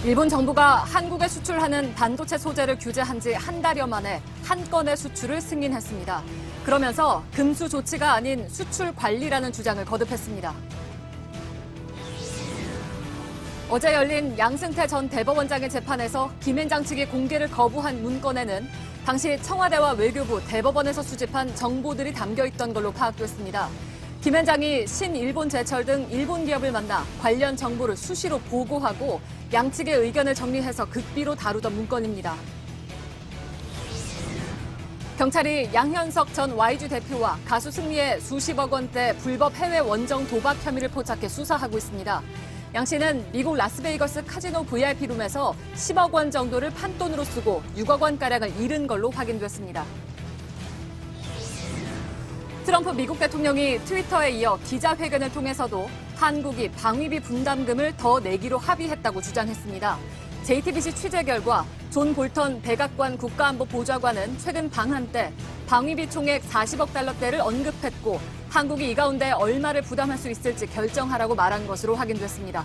일본 정부가 한국에 수출하는 반도체 소재를 규제한 지 한 달여 만에 한 건의 수출을 승인했습니다. 그러면서 금수 조치가 아닌 수출 관리라는 주장을 거듭했습니다. 어제 열린 양승태 전 대법원장의 재판에서 김앤장 측이 공개를 거부한 문건에는 당시 청와대와 외교부, 대법원에서 수집한 정보들이 담겨 있던 걸로 파악됐습니다. 김앤장이 신일본제철 등 일본 기업을 만나 관련 정보를 수시로 보고하고 양측의 의견을 정리해서 극비로 다루던 문건입니다. 경찰이 양현석 전 YG 대표와 가수 승리의 수십억 원대 불법 해외 원정 도박 혐의를 포착해 수사하고 있습니다. 양 씨는 미국 라스베이거스 카지노 VIP룸에서 10억 원 정도를 판돈으로 쓰고 6억 원가량을 잃은 걸로 확인됐습니다. 트럼프 미국 대통령이 트위터에 이어 기자회견을 통해서도 한국이 방위비 분담금을 더 내기로 합의했다고 주장했습니다. JTBC 취재 결과 존 볼턴 백악관 국가안보보좌관은 최근 방한 때 방위비 총액 40억 달러대를 언급했고 한국이 이 가운데 얼마를 부담할 수 있을지 결정하라고 말한 것으로 확인됐습니다.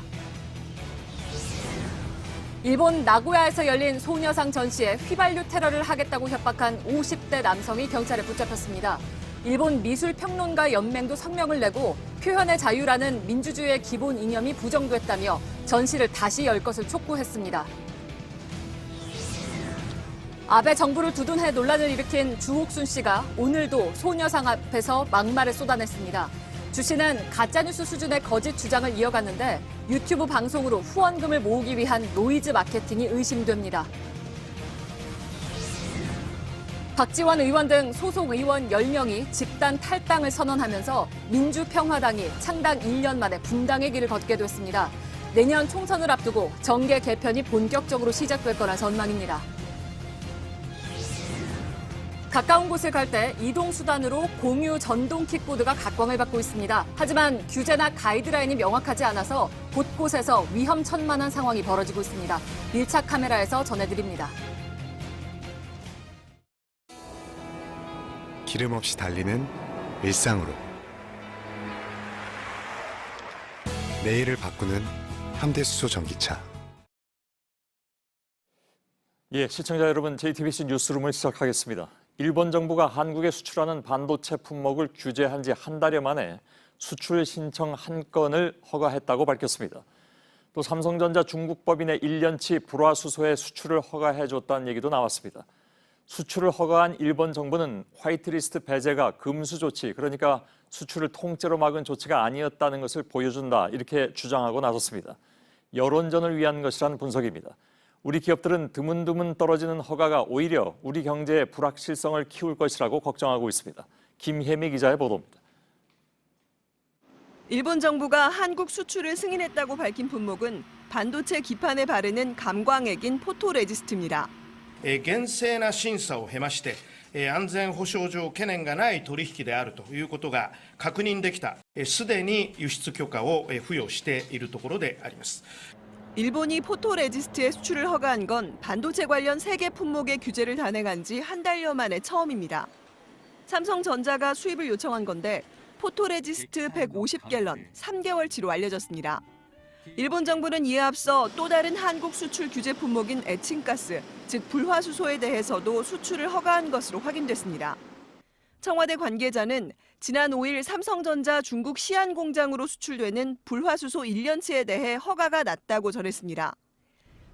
일본 나고야에서 열린 소녀상 전시에 휘발유 테러를 하겠다고 협박한 50대 남성이 경찰에 붙잡혔습니다. 일본 미술평론가 연맹도 성명을 내고 표현의 자유라는 민주주의의 기본 이념이 부정됐다며 전시를 다시 열 것을 촉구했습니다. 아베 정부를 두둔해 논란을 일으킨 주옥순 씨가 오늘도 소녀상 앞에서 막말을 쏟아냈습니다. 주 씨는 가짜뉴스 수준의 거짓 주장을 이어갔는데 유튜브 방송으로 후원금을 모으기 위한 노이즈 마케팅이 의심됩니다. 박지원 의원 등 소속 의원 10명이 집단 탈당을 선언하면서 민주평화당이 창당 1년 만에 분당의 길을 걷게 됐습니다. 내년 총선을 앞두고 정계 개편이 본격적으로 시작될 거란 전망입니다. 가까운 곳을 갈 때 이동수단으로 공유 전동 킥보드가 각광을 받고 있습니다. 하지만 규제나 가이드라인이 명확하지 않아서 곳곳에서 위험천만한 상황이 벌어지고 있습니다. 밀착 카메라에서 전해드립니다. 기름 없이 달리는 일상으로 내일을 바꾸는 현대수소 전기차. 시청자 여러분, JTBC 뉴스룸을 시작하겠습니다. 일본 정부가 한국에 수출하는 반도체 품목을 규제한 지 한 달여 만에 수출 신청 한 건을 허가했다고 밝혔습니다. 또 삼성전자 중국 법인의 1년치 불화수소의 수출을 허가해줬다는 얘기도 나왔습니다. 수출을 허가한 일본 정부는 화이트리스트 배제가 금수 조치, 그러니까 수출을 통째로 막은 조치가 아니었다는 것을 보여준다, 이렇게 주장하고 나섰습니다. 여론전을 위한 것이라는 분석입니다. 우리 기업들은 드문드문 떨어지는 허가가 오히려 우리 경제의 불확실성을 키울 것이라고 걱정하고 있습니다. 김혜미 기자의 보도입니다. 일본 정부가 한국 수출을 승인했다고 밝힌 품목은 반도체 기판에 바르는 감광액인 포토레지스트입니다. 厳正な審査を経まして安全保障上懸念がない取引であるということが確認できた、すでに輸出許可を付与しているところであります。 일본이 포토레지스트의 수출을 허가한 건 반도체 관련 세계 품목의 규제를 단행한 지 한 달여 만에 처음입니다. 삼성전자가 수입을 요청한 건데 포토레지스트 150갤런, 3개월치로 알려졌습니다. 일본 정부는 이에 앞서 또 다른 한국 수출 규제 품목인 에칭가스, 즉 불화수소에 대해서도 수출을 허가한 것으로 확인됐습니다. 청와대 관계자는 지난 5일 삼성전자 중국 시안 공장으로 수출되는 불화수소 1년치에 대해 허가가 났다고 전했습니다.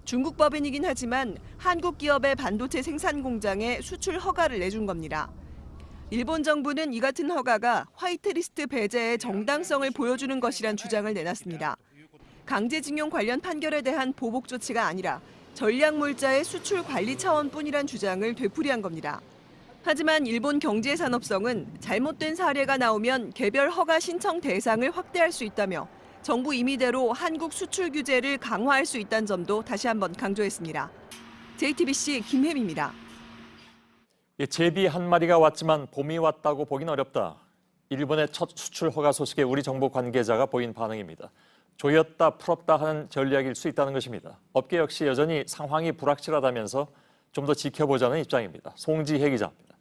중국 법인이긴 하지만 한국 기업의 반도체 생산 공장에 수출 허가를 내준 겁니다. 일본 정부는 이 같은 허가가 화이트리스트 배제의 정당성을 보여주는 것이란 주장을 내놨습니다. 강제징용 관련 판결에 대한 보복 조치가 아니라 전략물자의 수출 관리 차원뿐이란 주장을 되풀이한 겁니다. 하지만 일본 경제산업성은 잘못된 사례가 나오면 개별 허가 신청 대상을 확대할 수 있다며 정부 임의대로 한국 수출 규제를 강화할 수 있다는 점도 다시 한번 강조했습니다. JTBC 김혜미입니다. 제비 한 마리가 왔지만 봄이 왔다고 보긴 어렵다. 일본의 첫 수출 허가 소식에 우리 정부 관계자가 보인 반응입니다. 조였다 풀었다 하는 전략일 수 있다는 것입니다. 업계 역시 여전히 상황이 불확실하다면서 좀 더 지켜보자는 입장입니다. 송지혜 기자입니다.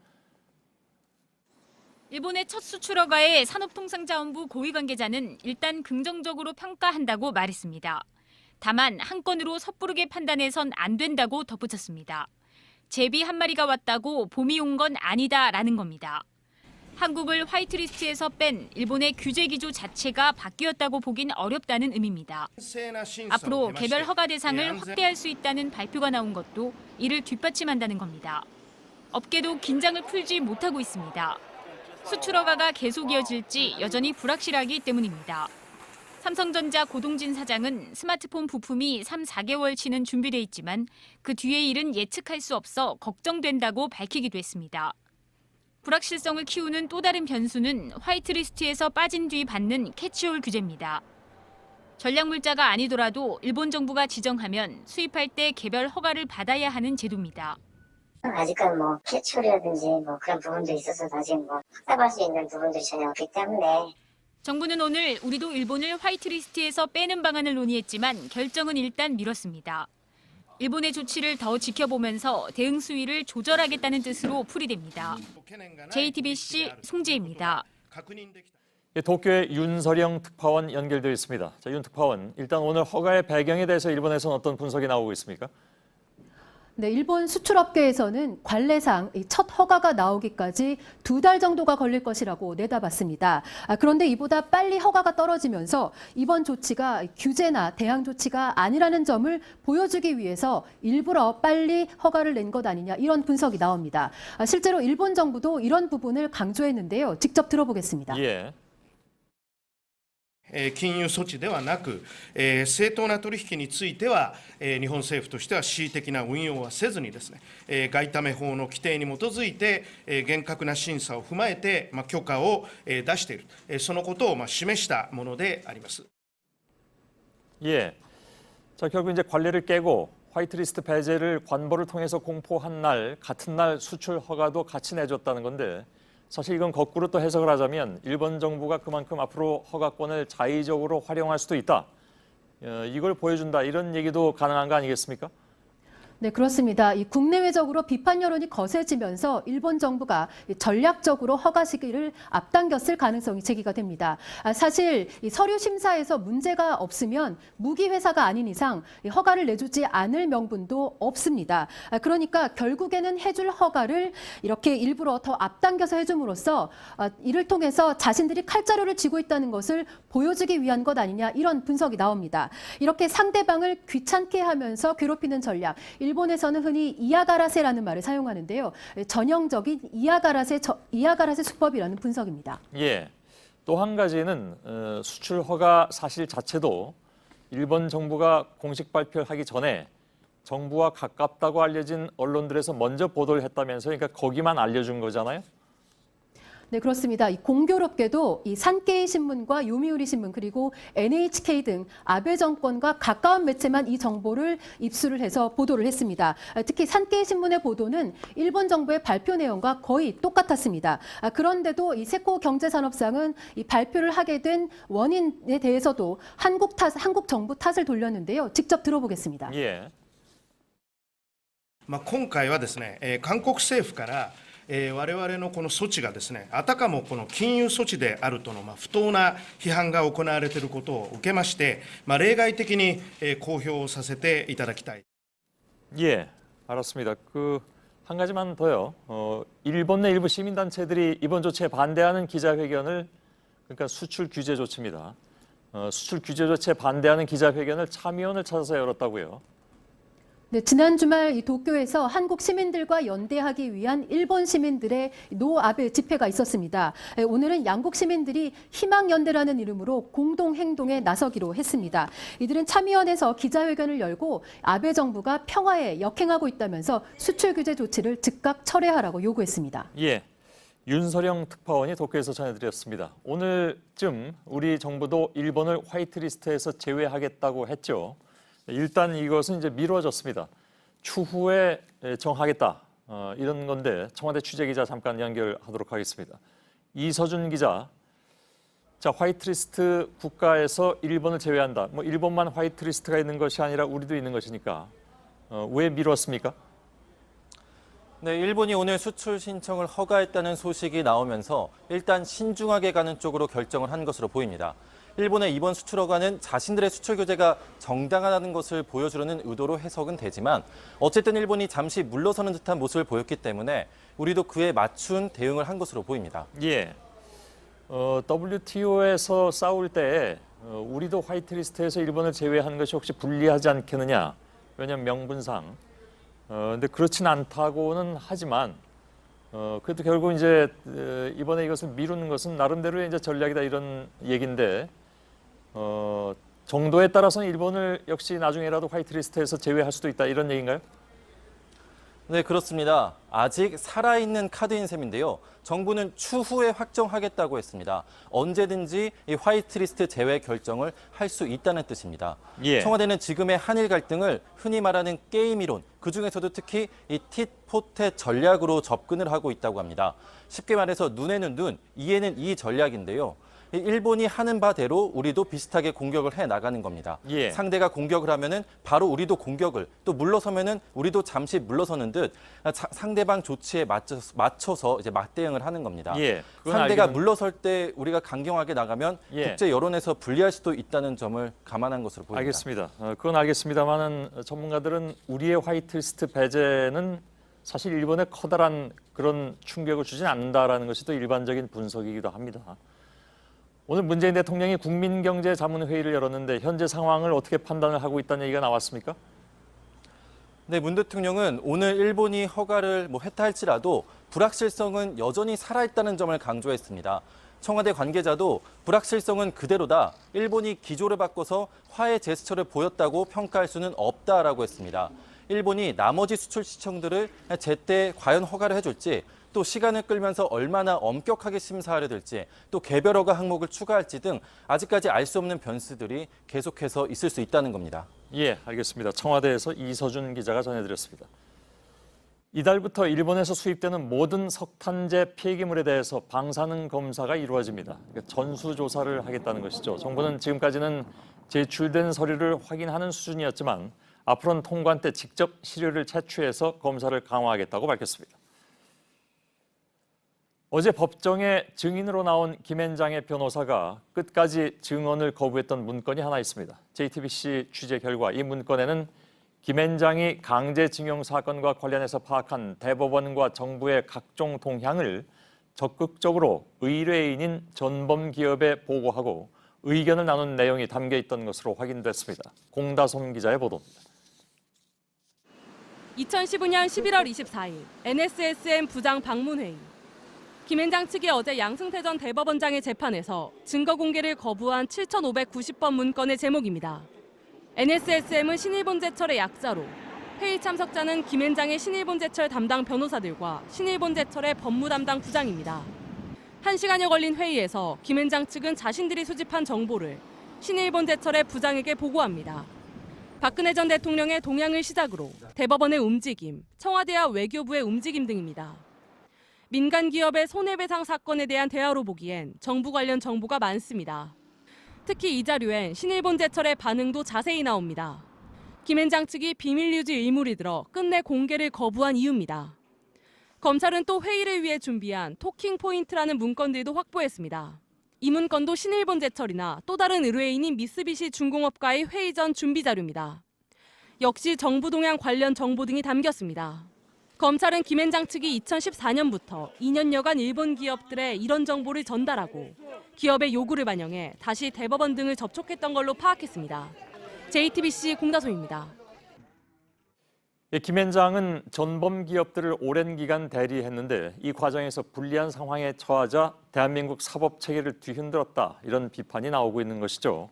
일본의 첫 수출 허가에 산업통상자원부 고위 관계자는 일단 긍정적으로 평가한다고 말했습니다. 다만 한 건으로 섣부르게 판단해선 안 된다고 덧붙였습니다. 제비 한 마리가 왔다고 봄이 온 건 아니다라는 겁니다. 한국을 화이트리스트에서 뺀 일본의 규제 기조 자체가 바뀌었다고 보긴 어렵다는 의미입니다. 앞으로 개별 허가 대상을 확대할 수 있다는 발표가 나온 것도 이를 뒷받침한다는 겁니다. 업계도 긴장을 풀지 못하고 있습니다. 수출 허가가 계속 이어질지 여전히 불확실하기 때문입니다. 삼성전자 고동진 사장은 스마트폰 부품이 3, 4개월치는 준비돼 있지만 그 뒤의 일은 예측할 수 없어 걱정된다고 밝히기도 했습니다. 불확실성을 키우는 또 다른 변수는 화이트리스트에서 빠진 뒤 받는 캐치홀 규제입니다. 전략물자가 아니더라도 일본 정부가 지정하면 수입할 때 개별 허가를 받아야 하는 제도입니다. 아직까지 캐치홀이라든지 그런 부분도 있어서 아직 확답할 수 있는 부분들이 전혀 없기 때문에 정부는 오늘 우리도 일본을 화이트리스트에서 빼는 방안을 논의했지만 결정은 일단 미뤘습니다. 일본의 조치를 더 지켜보면서 대응 수위를 조절하겠다는 뜻으로 풀이됩니다. JTBC 송지혜입니다. 도쿄의 윤서령 특파원 연결되어 있습니다. 자, 윤 특파원, 일단 오늘 허가의 배경에 대해서 일본에서는 어떤 분석이 나오고 있습니까? 네, 일본 수출업계에서는 관례상 첫 허가가 나오기까지 2달 정도가 걸릴 것이라고 내다봤습니다. 그런데 이보다 빨리 허가가 떨어지면서 이번 조치가 규제나 대항 조치가 아니라는 점을 보여주기 위해서 일부러 빨리 허가를 낸 것 아니냐 이런 분석이 나옵니다. 실제로 일본 정부도 이런 부분을 강조했는데요. 직접 들어보겠습니다. 예. 金融措置ではなく、正当な取引については、日本政府としては恣意的な運用はせずにですね、外為法の規定に基づいて、厳格な審査を踏まえて、許可を、出している、そのことを、示したものであります。 예. 자, 결국 이제 관례를 깨고 화이트리스트 배제를 관보를 통해서 공포한 날, 같은 날 수출 허가도 같이 내줬다는 건데 사실 이건 거꾸로 또 해석을 하자면 일본 정부가 그만큼 앞으로 허가권을 자의적으로 활용할 수도 있다. 이걸 보여준다. 이런 얘기도 가능한 거 아니겠습니까? 네, 그렇습니다. 이 국내외적으로 비판 여론이 거세지면서 일본 정부가 전략적으로 허가 시기를 앞당겼을 가능성이 제기가 됩니다. 사실 이 서류 심사에서 문제가 없으면 무기 회사가 아닌 이상 허가를 내주지 않을 명분도 없습니다. 그러니까 결국에는 해줄 허가를 이렇게 일부러 더 앞당겨서 해줌으로써 이를 통해서 자신들이 칼자루를 쥐고 있다는 것을 보여주기 위한 것 아니냐 이런 분석이 나옵니다. 이렇게 상대방을 귀찮게 하면서 괴롭히는 전략. 일본에서는 흔히 이야가라세라는 말을 사용하는데요. 전형적인 이야가라세 수법이라는 분석입니다. 예. 또 한 가지는 수출 허가 사실 자체도 일본 정부가 공식 발표를 하기 전에 정부와 가깝다고 알려진 언론들에서 먼저 보도를 했다면서 그러니까 거기만 알려준 거잖아요. 네, 그렇습니다. 이 공교롭게도 이 산케이 신문과 요미우리 신문 그리고 NHK 등 아베 정권과 가까운 매체만 이 정보를 입수를 해서 보도를 했습니다. 특히 산케이 신문의 보도는 일본 정부의 발표 내용과 거의 똑같았습니다. 그런데도 이 세코 경제산업상은 이 발표를 하게 된 원인에 대해서도 한국 정부 탓을 돌렸는데요. 직접 들어보겠습니다. 예. 今回はですね、韓国政府から我々のこの措置がですね、あたかもこの金融措置であるとの不当な批判が行われていることを受けまして、例外的に公表させていただきたい。 예, 알았습니다. 한 가지만 더요. 일본 내 일부 시민단체들이 이번 조치에 반대하는 기자회견을 그러니까 수출 규제 조치입니다. 수출 규제 조치에 반대하는 기자회견을 참의원을 찾아서 열었다고요. 네, 지난 주말 이 도쿄에서 한국 시민들과 연대하기 위한 일본 시민들의 노 아베 집회가 있었습니다. 오늘은 양국 시민들이 희망연대라는 이름으로 공동 행동에 나서기로 했습니다. 이들은 참의원에서 기자회견을 열고 아베 정부가 평화에 역행하고 있다면서 수출 규제 조치를 즉각 철회하라고 요구했습니다. 예, 윤서령 특파원이 도쿄에서 전해드렸습니다. 오늘쯤 우리 정부도 일본을 화이트리스트에서 제외하겠다고 했죠. 일단 이것은 이제 미뤄졌습니다. 추후에 정하겠다 이런 건데 청와대 취재기자 잠깐 연결하도록 하겠습니다. 이서준 기자, 자 화이트리스트 국가에서 일본을 제외한다. 일본만 화이트리스트가 있는 것이 아니라 우리도 있는 것이니까 왜 미뤘습니까? 네, 일본이 오늘 수출 신청을 허가했다는 소식이 나오면서 일단 신중하게 가는 쪽으로 결정을 한 것으로 보입니다. 일본의 이번 수출 허가는 자신들의 수출 규제가 정당하다는 것을 보여주려는 의도로 해석은 되지만 어쨌든 일본이 잠시 물러서는 듯한 모습을 보였기 때문에 우리도 그에 맞춘 대응을 한 것으로 보입니다. 예. WTO에서 싸울 때 우리도 화이트리스트에서 일본을 제외하는 것이 혹시 불리하지 않겠느냐. 왜냐하면 명분상. 근데 그렇진 않다고는 하지만 그래도 결국 이제 이번에 이것을 미루는 것은 나름대로의 이제 전략이다 이런 얘기인데 정도에 따라서는 일본을 역시 나중에라도 화이트리스트에서 제외할 수도 있다 이런 얘기인가요? 네, 그렇습니다. 아직 살아있는 카드인 셈인데요. 정부는 추후에 확정하겠다고 했습니다. 언제든지 이 화이트리스트 제외 결정을 할 수 있다는 뜻입니다. 예. 청와대는 지금의 한일 갈등을 흔히 말하는 게임 이론, 그중에서도 특히 이 tit-for-tat 전략으로 접근을 하고 있다고 합니다. 쉽게 말해서 눈에는 눈, 이에는 이 전략인데요. 일본이 하는 바대로 우리도 비슷하게 공격을 해 나가는 겁니다. 예. 상대가 공격을 하면은 바로 우리도 공격을, 또 물러서면은 우리도 잠시 물러서는 듯 상대방 조치에 맞춰서 이제 맞대응을 하는 겁니다. 예. 상대가 물러설 때 우리가 강경하게 나가면 예. 국제 여론에서 불리할 수도 있다는 점을 감안한 것으로 보입니다. 알겠습니다. 그건 알겠습니다만은 전문가들은 우리의 화이트리스트 배제는 사실 일본에 커다란 그런 충격을 주진 않는다라는 것이 또 일반적인 분석이기도 합니다. 오늘 문재인 대통령이 국민경제자문회의를 열었는데 현재 상황을 어떻게 판단을 하고 있다는 얘기가 나왔습니까? 네, 문 대통령은 오늘 일본이 허가를 회타할지라도 불확실성은 여전히 살아있다는 점을 강조했습니다. 청와대 관계자도 불확실성은 그대로다. 일본이 기조를 바꿔서 화해 제스처를 보였다고 평가할 수는 없다라고 했습니다. 일본이 나머지 수출 시청들을 제때 과연 허가를 해줄지, 또 시간을 끌면서 얼마나 엄격하게 심사하려 될지, 또 개별 허가 항목을 추가할지 등 아직까지 알 수 없는 변수들이 계속해서 있을 수 있다는 겁니다. 예, 알겠습니다. 청와대에서 이서준 기자가 전해드렸습니다. 이달부터 일본에서 수입되는 모든 석탄재 폐기물에 대해서 방사능 검사가 이루어집니다. 그러니까 전수조사를 하겠다는 것이죠. 정부는 지금까지는 제출된 서류를 확인하는 수준이었지만 앞으로는 통관 때 직접 시료를 채취해서 검사를 강화하겠다고 밝혔습니다. 어제 법정에 증인으로 나온 김앤장의 변호사가 끝까지 증언을 거부했던 문건이 하나 있습니다. JTBC 취재 결과 이 문건에는 김앤장이 강제징용 사건과 관련해서 파악한 대법원과 정부의 각종 동향을 적극적으로 의뢰인인 전범기업에 보고하고 의견을 나눈 내용이 담겨 있던 것으로 확인됐습니다. 공다솜 기자의 보도입니다. 2015년 11월 24일 NSSM 부장 방문회의. 김앤장 측이 어제 양승태 전 대법원장의 재판에서 증거 공개를 거부한 7,590번 문건의 제목입니다. NSSM은 신일본제철의 약자로 회의 참석자는 김앤장의 신일본제철 담당 변호사들과 신일본제철의 법무 담당 부장입니다. 1시간여 걸린 회의에서 김앤장 측은 자신들이 수집한 정보를 신일본제철의 부장에게 보고합니다. 박근혜 전 대통령의 동향을 시작으로 대법원의 움직임, 청와대와 외교부의 움직임 등입니다. 민간 기업의 손해배상 사건에 대한 대화로 보기엔 정부 관련 정보가 많습니다. 특히 이 자료엔 신일본제철의 반응도 자세히 나옵니다. 김앤장 측이 비밀 유지 의무를 들어 끝내 공개를 거부한 이유입니다. 검찰은 또 회의를 위해 준비한 토킹 포인트라는 문건들도 확보했습니다. 이 문건도 신일본제철이나 또 다른 의뢰인인 미쓰비시 중공업과의 회의 전 준비 자료입니다. 역시 정부 동향 관련 정보 등이 담겼습니다. 검찰은 김앤장 측이 2014년부터 2년여간 일본 기업들에 이런 정보를 전달하고 기업의 요구를 반영해 다시 대법원 등을 접촉했던 걸로 파악했습니다. JTBC 공다솜입니다. 김앤장은 전범 기업들을 오랜 기간 대리했는데 이 과정에서 불리한 상황에 처하자 대한민국 사법 체계를 뒤흔들었다 이런 비판이 나오고 있는 것이죠.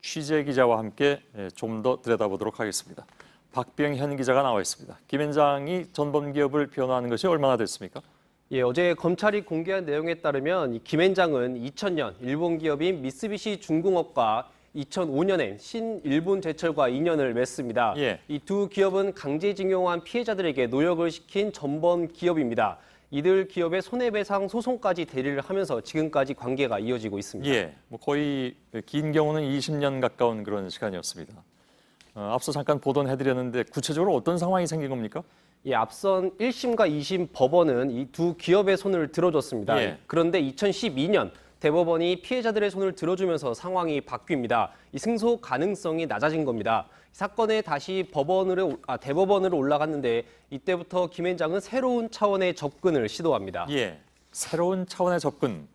취재 기자와 함께 좀 더 들여다보도록 하겠습니다. 박병현 기자가 나와 있습니다. 김앤장이 전범 기업을 변호하는 것이 얼마나 됐습니까? 예, 어제 검찰이 공개한 내용에 따르면 김앤장은 2000년 일본 기업인 미쓰비시 중공업과 2005년엔 신일본제철과 인연을 맺습니다. 예. 이 두 기업은 강제징용한 피해자들에게 노역을 시킨 전범 기업입니다. 이들 기업의 손해배상 소송까지 대리를 하면서 지금까지 관계가 이어지고 있습니다. 예, 거의 긴 경우는 20년 가까운 그런 시간이었습니다. 앞서 잠깐 보도해드렸는데 구체적으로 어떤 상황이 생긴 겁니까? 예, 앞선 1심과 2심 법원은 이 두 기업의 손을 들어줬습니다. 예. 그런데 2012년 대법원이 피해자들의 손을 들어주면서 상황이 바뀝니다. 이 승소 가능성이 낮아진 겁니다. 사건에 다시 대법원으로 올라갔는데 이때부터 김앤장은 새로운 차원의 접근을 시도합니다. 예, 새로운 차원의 접근.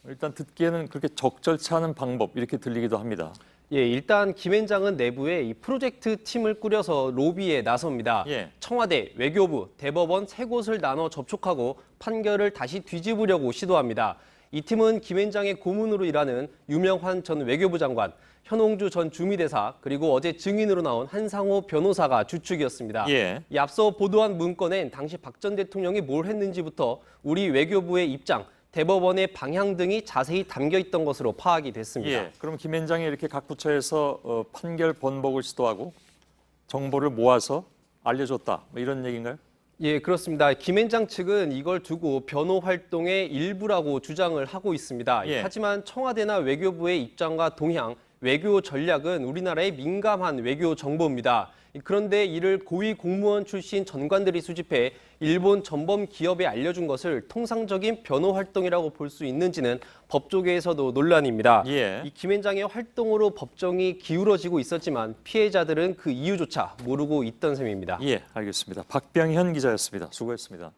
일단 듣기에는 그렇게 적절치 않은 방법 이렇게 들리기도 합니다. 예, 일단 김앤장은 내부에 이 프로젝트 팀을 꾸려서 로비에 나섭니다. 예. 청와대, 외교부, 대법원 세 곳을 나눠 접촉하고 판결을 다시 뒤집으려고 시도합니다. 이 팀은 김앤장의 고문으로 일하는 유명환 전 외교부 장관, 현홍주 전 주미대사, 그리고 어제 증인으로 나온 한상호 변호사가 주축이었습니다. 예. 이 앞서 보도한 문건엔 당시 박 전 대통령이 뭘 했는지부터 우리 외교부의 입장, 대법원의 방향 등이 자세히 담겨 있던 것으로 파악이 됐습니다. 예, 그럼 김앤장이 이렇게 각 부처에서 판결 번복을 시도하고 정보를 모아서 알려줬다, 뭐 이런 얘기인가요? 예, 그렇습니다. 김앤장 측은 이걸 두고 변호 활동의 일부라고 주장을 하고 있습니다. 예. 하지만 청와대나 외교부의 입장과 동향, 외교 전략은 우리나라의 민감한 외교 정보입니다. 그런데 이를 고위 공무원 출신 전관들이 수집해 일본 전범 기업에 알려준 것을 통상적인 변호 활동이라고 볼 수 있는지는 법조계에서도 논란입니다. 예. 이 김앤장의 활동으로 법정이 기울어지고 있었지만 피해자들은 그 이유조차 모르고 있던 셈입니다. 예, 알겠습니다. 박병현 기자였습니다. 수고했습니다.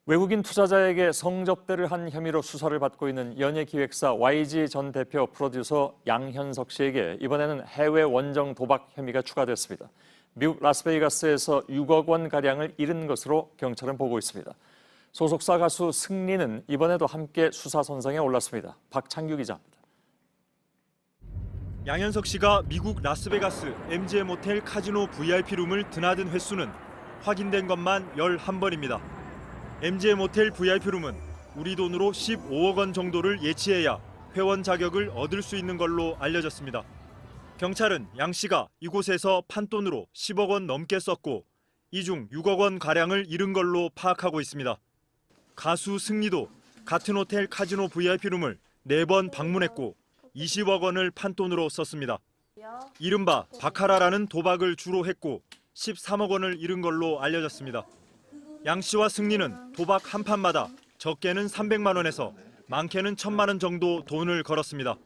외국인 투자자에게 성접대를 한 혐의로 수사를 받고 있는 연예기획사 YG 전 대표 프로듀서 양현석 씨에게 이번에는 해외 원정 도박 혐의가 추가됐습니다. 미국 라스베이거스에서 6억 원 가량을 잃은 것으로 경찰은 보고 있습니다. 소속사 가수 승리는 이번에도 함께 수사 선상에 올랐습니다. 박창규 기자입니다. 양현석 씨가 미국 라스베가스 MGM 호텔 카지노 VIP룸을 드나든 횟수는 확인된 것만 11번입니다. MGM 호텔 VIP룸은 우리 돈으로 15억 원 정도를 예치해야 회원 자격을 얻을 수 있는 걸로 알려졌습니다. 경찰은 양 씨가 이곳에서 판돈으로 10억 원 넘게 썼고 이 중 6억 원 가량을 잃은 걸로 파악하고 있습니다. 가수 승리도 같은 호텔 카지노 VIP룸을 4번 방문했고 20억 원을 판돈으로 썼습니다. 이른바 바카라라는 도박을 주로 했고 13억 원을 잃은 걸로 알려졌습니다. 양 씨와 승리는 도박 한 판마다 적게는 300만 원에서 많게는 1,000만 원 정도 돈을 걸었습니다.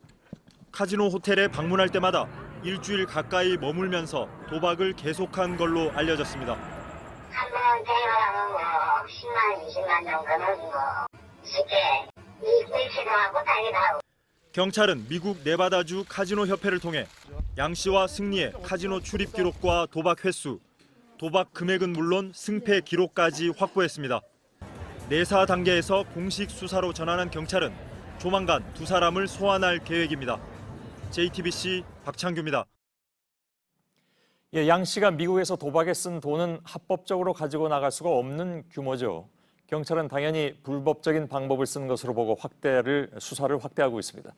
카지노 호텔에 방문할 때마다 일주일 가까이 머물면서 도박을 계속한 걸로 알려졌습니다. 한 번 대여하면 10만, 20만 정도는 쉽게 이익도 하고 딸기도 하고. 경찰은 미국 네바다주 카지노 협회를 통해 양 씨와 승리의 카지노 출입 기록과 도박 횟수, 도박 금액은 물론 승패 기록까지 확보했습니다. 내사 단계에서 공식 수사로 전환한 경찰은 조만간 두 사람을 소환할 계획입니다. JTBC 박창규입니다. 예, 양 씨가 미국에서 도박에 쓴 돈은 합법적으로 가지고 나갈 수가 없는 규모죠. 경찰은 당연히 불법적인 방법을 쓴 것으로 보고 수사를 확대하고 있습니다.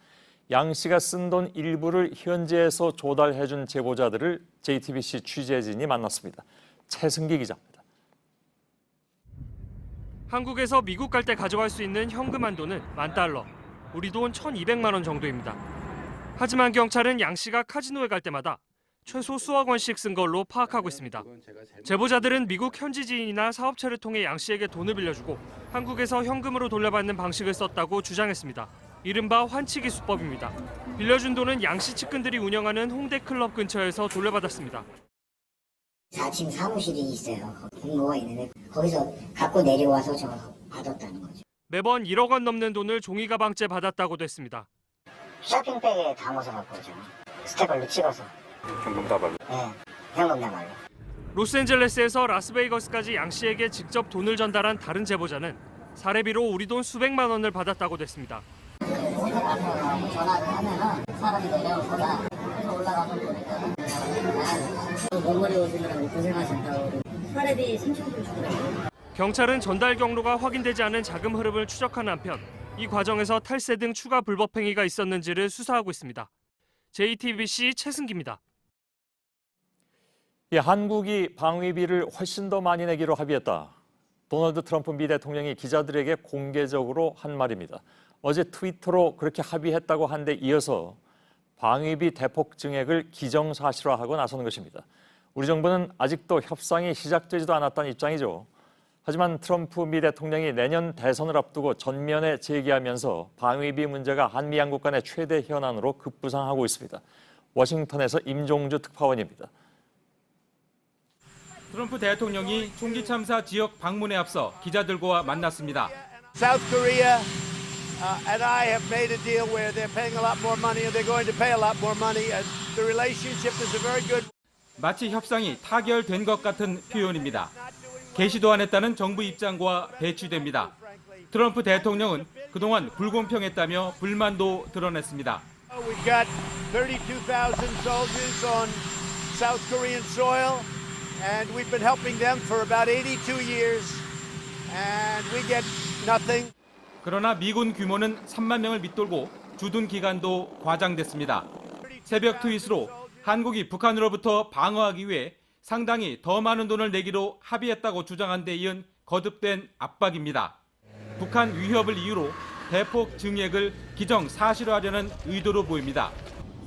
양 씨가 쓴 돈 일부를 현지에서 조달해준 제보자들을 JTBC 취재진이 만났습니다. 최승기 기자입니다. 한국에서 미국 갈 때 가져갈 수 있는 현금 한도는 $10,000, 우리 돈 1,200만 원 정도입니다. 하지만 경찰은 양 씨가 카지노에 갈 때마다 최소 수억 원씩 쓴 걸로 파악하고 있습니다. 제보자들은 미국 현지 지인이나 사업체를 통해 양 씨에게 돈을 빌려주고 한국에서 현금으로 돌려받는 방식을 썼다고 주장했습니다. 이른바 환치기 수법입니다. 빌려준 돈은 양 씨 측근들이 운영하는 홍대 클럽 근처에서 돌려받았습니다. 4층 사무실이 있어요. 공모가 있는데 거기서 갖고 내려와서 저 받았다는 거죠. 매번 1억 원 넘는 돈을 종이 가방째 받았다고 됐습니다. 쇼핑백에 담아서 갖고 오죠. 스테플로 찍어서. 현금 다발로? 네, 현금 다발로. 로스앤젤레스에서 라스베이거스까지 양 씨에게 직접 돈을 전달한 다른 제보자는 사례비로 우리 돈 수백만 원을 받았다고 됐습니다. 오늘 앞으로 전화를 하면은 사람이 내려올 거다. 올라가서 보니까 먼 거리 오시느라고 고생하셨다고 사례비 3,000불 주더라고요. 경찰은 전달 경로가 확인되지 않은 자금 흐름을 추적하는 한편 이 과정에서 탈세 등 추가 불법 행위가 있었는지를 수사하고 있습니다. JTBC 최승기입니다. 예, 한국이 방위비를 훨씬 더 많이 내기로 합의했다. 도널드 트럼프 미 대통령이 기자들에게 공개적으로 한 말입니다. 어제 트위터로 그렇게 합의했다고 한 데 이어서 방위비 대폭 증액을 기정사실화하고 나서는 것입니다. 우리 정부는 아직도 협상이 시작되지도 않았다는 입장이죠. 하지만 트럼프 미 대통령이 내년 대선을 앞두고 전면에 제기하면서 방위비 문제가 한미 양국 간의 최대 현안으로 급부상하고 있습니다. 워싱턴에서 임종주 특파원입니다. 트럼프 대통령이 총기 참사 지역 방문에 앞서 기자들과 만났습니다. South Korea and I have made a deal where they're paying a lot more money and they're going to pay a lot more money. And the relationship is a very good. 마치 협상이 타결된 것 같은 표현입니다. 개시도 안 했다는 정부 입장과 배치됩니다. 트럼프 대통령은 그동안 불공평했다며 불만도 드러냈습니다. We've got 32,000 soldiers on South Korean soil and we've been helping them for about 82 years and we get nothing. 그러나 미군 규모는 3만 명을 밑돌고 주둔 기간도 과장됐습니다. 새벽 트윗으로 한국이 북한으로부터 방어하기 위해 상당히 더 많은 돈을 내기로 합의했다고 주장한 데 이은 거듭된 압박입니다. 북한 위협을 이유로 대폭 증액을 기정사실화하려는 의도로 보입니다.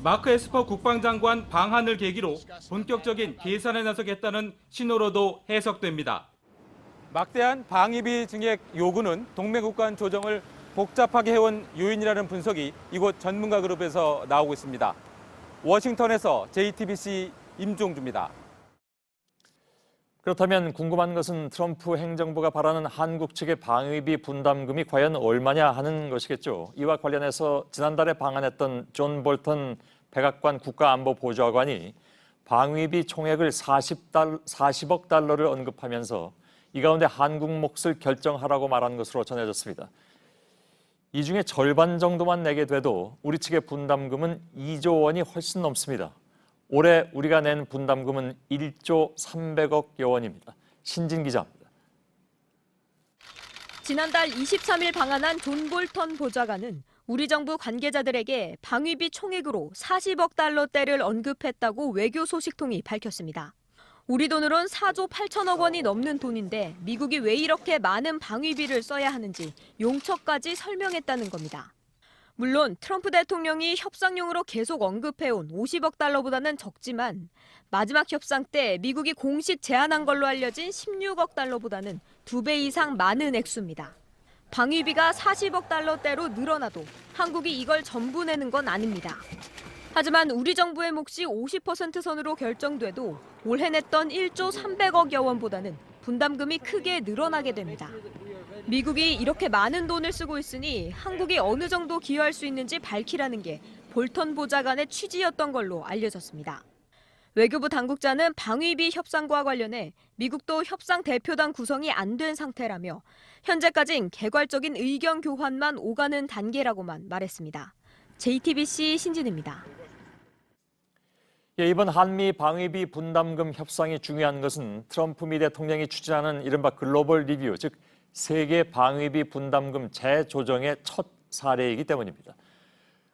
마크 에스퍼 국방장관 방한을 계기로 본격적인 계산에 나서겠다는 신호로도 해석됩니다. 막대한 방위비 증액 요구는 동맹국 간 조정을 복잡하게 해온 요인이라는 분석이 이곳 전문가 그룹에서 나오고 있습니다. 워싱턴에서 JTBC 임종주입니다. 그렇다면 궁금한 것은 트럼프 행정부가 바라는 한국 측의 방위비 분담금이 과연 얼마냐 하는 것이겠죠. 이와 관련해서 지난달에 방한했던 존 볼턴 백악관 국가안보보좌관이 방위비 총액을 40억 달러를 언급하면서 이 가운데 한국 몫을 결정하라고 말한 것으로 전해졌습니다. 이 중에 절반 정도만 내게 돼도 우리 측의 분담금은 2조 원이 훨씬 넘습니다. 올해 우리가 낸 분담금은 1조 300억여 원입니다. 신진 기자입니다. 지난달 23일 방한한 존 볼턴 보좌관은 우리 정부 관계자들에게 방위비 총액으로 40억 달러대를 언급했다고 외교 소식통이 밝혔습니다. 우리 돈으론 4조 8천억 원이 넘는 돈인데 미국이 왜 이렇게 많은 방위비를 써야 하는지 용처까지 설명했다는 겁니다. 물론 트럼프 대통령이 협상용으로 계속 언급해온 50억 달러보다는 적지만 마지막 협상 때 미국이 공식 제안한 걸로 알려진 16억 달러보다는 2배 이상 많은 액수입니다. 방위비가 40억 달러대로 늘어나도 한국이 이걸 전부 내는 건 아닙니다. 하지만 우리 정부의 몫이 50% 선으로 결정돼도 올해 냈던 1조 300억여 원보다는 분담금이 크게 늘어나게 됩니다. 미국이 이렇게 많은 돈을 쓰고 있으니 한국이 어느 정도 기여할 수 있는지 밝히라는 게 볼턴 보좌관의 취지였던 걸로 알려졌습니다. 외교부 당국자는 방위비 협상과 관련해 미국도 협상 대표단 구성이 안 된 상태라며 현재까진 개괄적인 의견 교환만 오가는 단계라고만 말했습니다. JTBC 신진입니다. 이번 한미 방위비 분담금 협상이 중요한 것은 트럼프 미 대통령이 추진하는 이른바 글로벌 리뷰, 즉 세계 방위비 분담금 재조정의 첫 사례이기 때문입니다.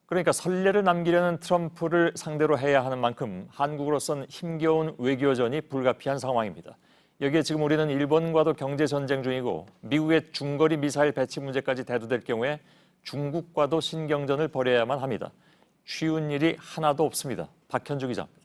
그러니까 선례를 남기려는 트럼프를 상대로 해야 하는 만큼 한국으로선 힘겨운 외교전이 불가피한 상황입니다. 여기에 지금 우리는 일본과도 경제 전쟁 중이고 미국의 중거리 미사일 배치 문제까지 대두될 경우에 중국과도 신경전을 벌여야만 합니다. 쉬운 일이 하나도 없습니다. 박현주 기자입니다.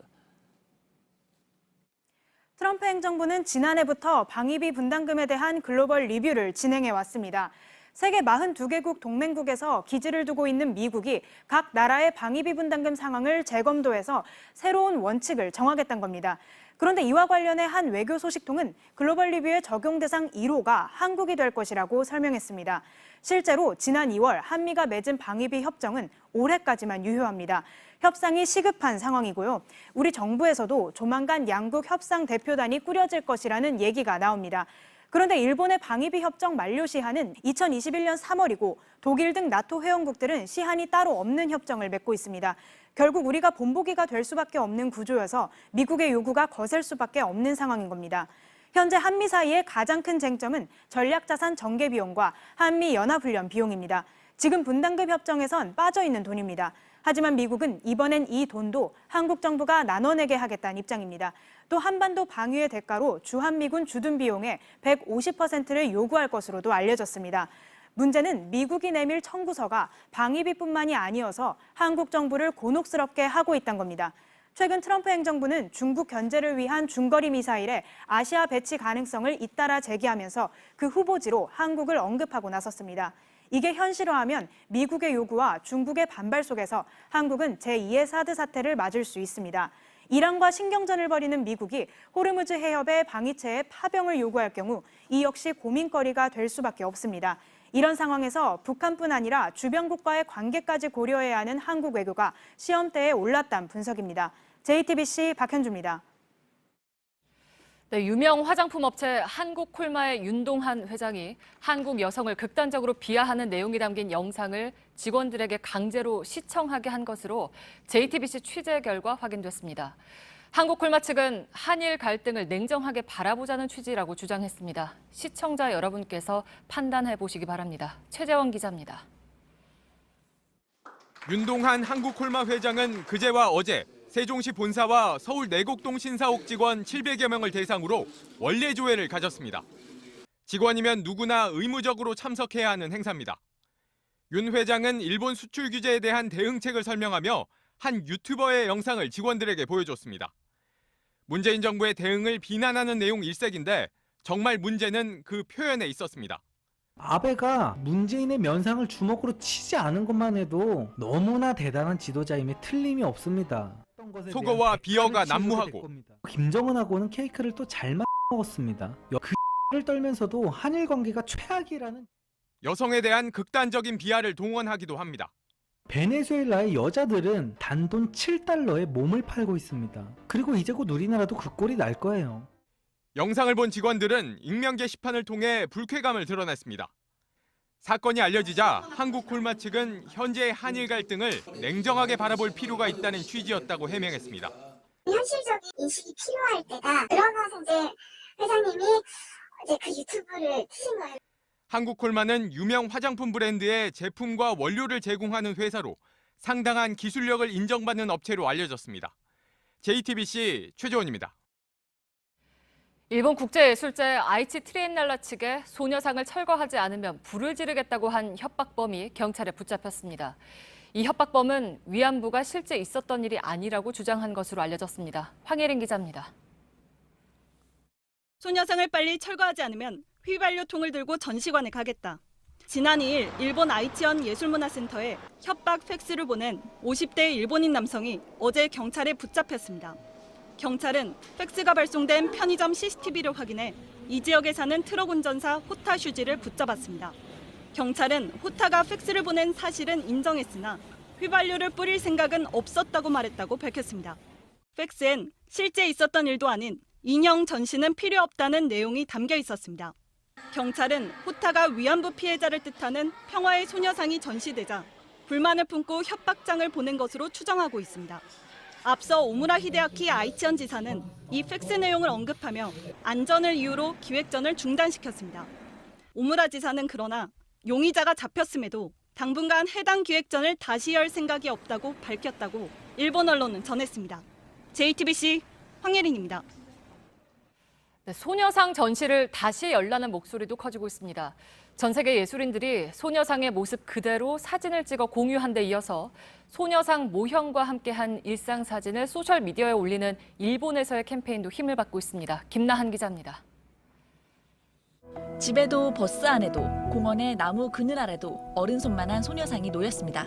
트럼프 행정부는 지난해부터 방위비 분담금에 대한 글로벌 리뷰를 진행해 왔습니다. 세계 42개국 동맹국에서 기지를 두고 있는 미국이 각 나라의 방위비 분담금 상황을 재검토해서 새로운 원칙을 정하겠다는 겁니다. 그런데 이와 관련해 한 외교 소식통은 글로벌 리뷰의 적용 대상 1호가 한국이 될 것이라고 설명했습니다. 실제로 지난 2월 한미가 맺은 방위비 협정은 올해까지만 유효합니다. 협상이 시급한 상황이고요. 우리 정부에서도 조만간 양국 협상 대표단이 꾸려질 것이라는 얘기가 나옵니다. 그런데 일본의 방위비 협정 만료 시한은 2021년 3월이고 독일 등 나토 회원국들은 시한이 따로 없는 협정을 맺고 있습니다. 결국 우리가 본보기가 될 수밖에 없는 구조여서 미국의 요구가 거셀 수밖에 없는 상황인 겁니다. 현재 한미 사이의 가장 큰 쟁점은 전략자산 전개 비용과 한미 연합훈련 비용입니다. 지금 분담금 협정에선 빠져 있는 돈입니다. 하지만 미국은 이번엔 이 돈도 한국 정부가 나눠내게 하겠다는 입장입니다. 또 한반도 방위의 대가로 주한미군 주둔 비용의 150%를 요구할 것으로도 알려졌습니다. 문제는 미국이 내밀 청구서가 방위비뿐만이 아니어서 한국 정부를 곤혹스럽게 하고 있다는 겁니다. 최근 트럼프 행정부는 중국 견제를 위한 중거리 미사일의 아시아 배치 가능성을 잇따라 제기하면서 그 후보지로 한국을 언급하고 나섰습니다. 이게 현실화하면 미국의 요구와 중국의 반발 속에서 한국은 제2의 사드 사태를 맞을 수 있습니다. 이란과 신경전을 벌이는 미국이 호르무즈 해협의 방위체에 파병을 요구할 경우 이 역시 고민거리가 될 수밖에 없습니다. 이런 상황에서 북한뿐 아니라 주변국과의 관계까지 고려해야 하는 한국 외교가 시험대에 올랐다는 분석입니다. JTBC 박현주입니다. 네, 유명 화장품 업체 한국콜마의 윤동한 회장이 한국 여성을 극단적으로 비하하는 내용이 담긴 영상을 직원들에게 강제로 시청하게 한 것으로 JTBC 취재 결과 확인됐습니다. 한국콜마 측은 한일 갈등을 냉정하게 바라보자는 취지라고 주장했습니다. 시청자 여러분께서 판단해 보시기 바랍니다. 최재원 기자입니다. 윤동한 한국콜마 회장은 그제와 어제 세종시 본사와 서울 내곡동 신사옥 직원 700여 명을 대상으로 원례조회를 가졌습니다. 직원이면 누구나 의무적으로 참석해야 하는 행사입니다. 윤 회장은 일본 수출 규제에 대한 대응책을 설명하며 한 유튜버의 영상을 직원들에게 보여줬습니다. 문재인 정부의 대응을 비난하는 내용 일색인데 정말 문제는 그 표현에 있었습니다. 아베가 문재인의 면상을 주먹으로 치지 않은 것만 해도 너무나 대단한 지도자임에 틀림이 없습니다. 속어와 비어가 난무하고 김정은하고는 케이크를 또 잘 먹었습니다. 그를 떨면서도 한일 관계가 최악이라는 여성에 대한 극단적인 비하를 동원하기도 합니다. 베네수엘라의 여자들은 단돈 7달러에 몸을 팔고 있습니다. 그리고 이제 곧 우리나라도 그 꼴이 날 거예요. 영상을 본 직원들은 익명 게시판을 통해 불쾌감을 드러냈습니다. 사건이 알려지자 한국콜마 측은 현재의 한일 갈등을 냉정하게 바라볼 필요가 있다는 취지였다고 해명했습니다. 현실적인 인식이 필요할 때다. 그러면서 이제 회장님이 이제 그 유튜브를 트신 거예요. 한국콜마는 유명 화장품 브랜드의 제품과 원료를 제공하는 회사로 상당한 기술력을 인정받는 업체로 알려졌습니다. JTBC 최재원입니다. 일본 국제예술제 아이치 트리엔날라 측에 소녀상을 철거하지 않으면 불을 지르겠다고 한 협박범이 경찰에 붙잡혔습니다. 이 협박범은 위안부가 실제 있었던 일이 아니라고 주장한 것으로 알려졌습니다. 황예린 기자입니다. 소녀상을 빨리 철거하지 않으면 휘발유통을 들고 전시관에 가겠다. 지난 2일 일본 아이치현 예술문화센터에 협박 팩스를 보낸 50대 일본인 남성이 어제 경찰에 붙잡혔습니다. 경찰은 팩스가 발송된 편의점 CCTV를 확인해 이 지역에 사는 트럭 운전사 호타 슈지를 붙잡았습니다. 경찰은 호타가 팩스를 보낸 사실은 인정했으나 휘발유를 뿌릴 생각은 없었다고 말했다고 밝혔습니다. 팩스엔 실제 있었던 일도 아닌 인형 전시는 필요 없다는 내용이 담겨 있었습니다. 경찰은 호타가 위안부 피해자를 뜻하는 평화의 소녀상이 전시되자 불만을 품고 협박장을 보낸 것으로 추정하고 있습니다. 앞서 오무라 히데아키 아이치현 지사는 이 팩스 내용을 언급하며 안전을 이유로 기획전을 중단시켰습니다. 오무라 지사는 그러나 용의자가 잡혔음에도 당분간 해당 기획전을 다시 열 생각이 없다고 밝혔다고 일본 언론은 전했습니다. JTBC 황예린입니다. 네, 소녀상 전시를 다시 열라는 목소리도 커지고 있습니다. 전 세계 예술인들이 소녀상의 모습 그대로 사진을 찍어 공유한 데 이어서 소녀상 모형과 함께한 일상 사진을 소셜미디어에 올리는 일본에서의 캠페인도 힘을 받고 있습니다. 김나한 기자입니다. 집에도 버스 안에도 공원의 나무 그늘 아래도 어른손만한 소녀상이 놓였습니다.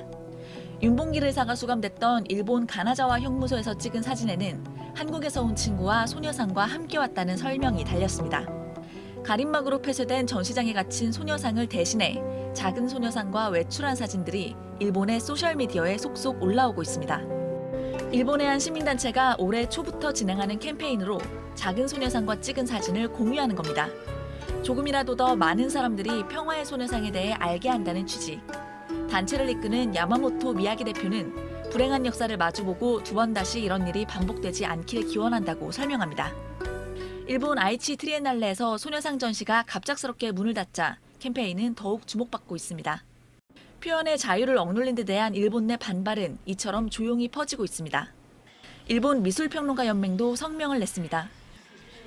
윤봉길 의사가 수감됐던 일본 가나자와 형무소에서 찍은 사진에는 한국에서 온 친구와 소녀상과 함께 왔다는 설명이 달렸습니다. 가림막으로 폐쇄된 전시장에 갇힌 소녀상을 대신해 작은 소녀상과 외출한 사진들이 일본의 소셜미디어에 속속 올라오고 있습니다. 일본의 한 시민단체가 올해 초부터 진행하는 캠페인으로 작은 소녀상과 찍은 사진을 공유하는 겁니다. 조금이라도 더 많은 사람들이 평화의 소녀상에 대해 알게 한다는 취지. 단체를 이끄는 야마모토 미야기 대표는 불행한 역사를 마주보고 두 번 다시 이런 일이 반복되지 않기를 기원한다고 설명합니다. 일본 아이치 트리엔날레에서 소녀상 전시가 갑작스럽게 문을 닫자 캠페인은 더욱 주목받고 있습니다. 표현의 자유를 억눌린 데 대한 일본 내 반발은 이처럼 조용히 퍼지고 있습니다. 일본 미술평론가 연맹도 성명을 냈습니다.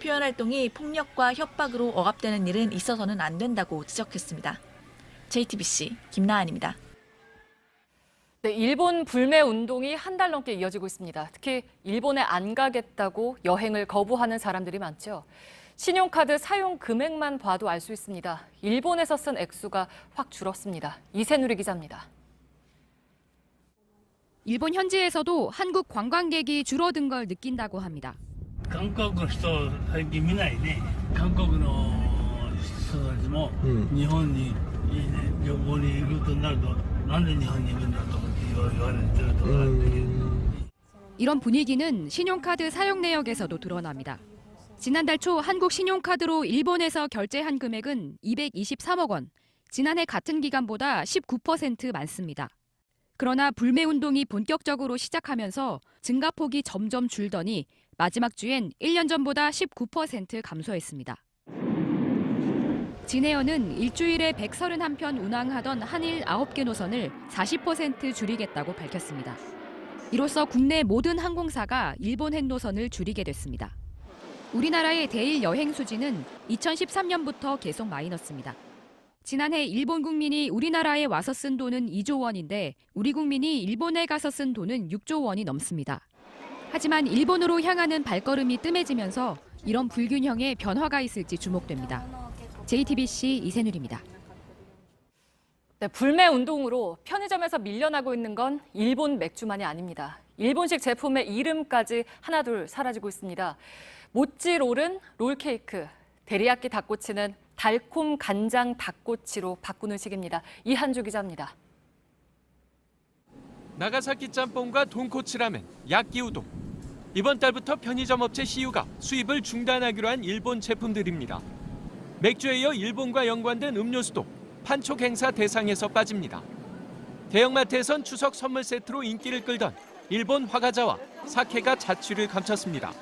표현 활동이 폭력과 협박으로 억압되는 일은 있어서는 안 된다고 지적했습니다. JTBC 김나한입니다. 네, 일본 불매 운동이 한 달 넘게 이어지고 있습니다. 특히 일본에 안 가겠다고 여행을 거부하는 사람들이 많죠. 신용카드 사용 금액만 봐도 알 수 있습니다. 일본에서 쓴 액수가 확 줄었습니다. 이세누리 기자입니다. 일본 현지에서도 한국 관광객이 줄어든 걸 느낀다고 합니다. 韓国の人最近見ないね。韓国の人たちも日本に旅行に行くとなるとなんで日本に行くんだとかって言われてるとかあって。 이런 분위기는 신용카드 사용 내역에서도 드러납니다. 지난달 초 한국 신용카드로 일본에서 결제한 금액은 223억 원, 지난해 같은 기간보다 19% 많습니다. 그러나 불매 운동이 본격적으로 시작하면서 증가폭이 점점 줄더니 마지막 주엔 1년 전보다 19% 감소했습니다. 진에어는 일주일에 131편 운항하던 한일 9개 노선을 40% 줄이겠다고 밝혔습니다. 이로써 국내 모든 항공사가 일본행 노선을 줄이게 됐습니다. 우리나라의 대일 여행 수지는 2013년부터 계속 마이너스입니다. 지난해 일본 국민이 우리나라에 와서 쓴 돈은 2조 원인데 우리 국민이 일본에 가서 쓴 돈은 6조 원이 넘습니다. 하지만 일본으로 향하는 발걸음이 뜸해지면서 이런 불균형에 변화가 있을지 주목됩니다. JTBC 이세누리입니다. 네, 불매 운동으로 편의점에서 밀려나고 있는 건 일본 맥주만이 아닙니다. 일본식 제품의 이름까지 하나둘 사라지고 있습니다. 모찌롤은 롤케이크, 데리야끼 닭꼬치는 달콤 간장 닭꼬치로 바꾸는 식입니다. 이한주 기자입니다. 나가사키 짬뽕과 돈코츠 라멘, 야끼 우동. 이번 달부터 편의점 업체 CU가 수입을 중단하기로 한 일본 제품들입니다. 맥주에 이어 일본과 연관된 음료수도 판촉 행사 대상에서 빠집니다. 대형마트에선 추석 선물 세트로 인기를 끌던 일본 화과자와 사케가 자취를 감췄습니다.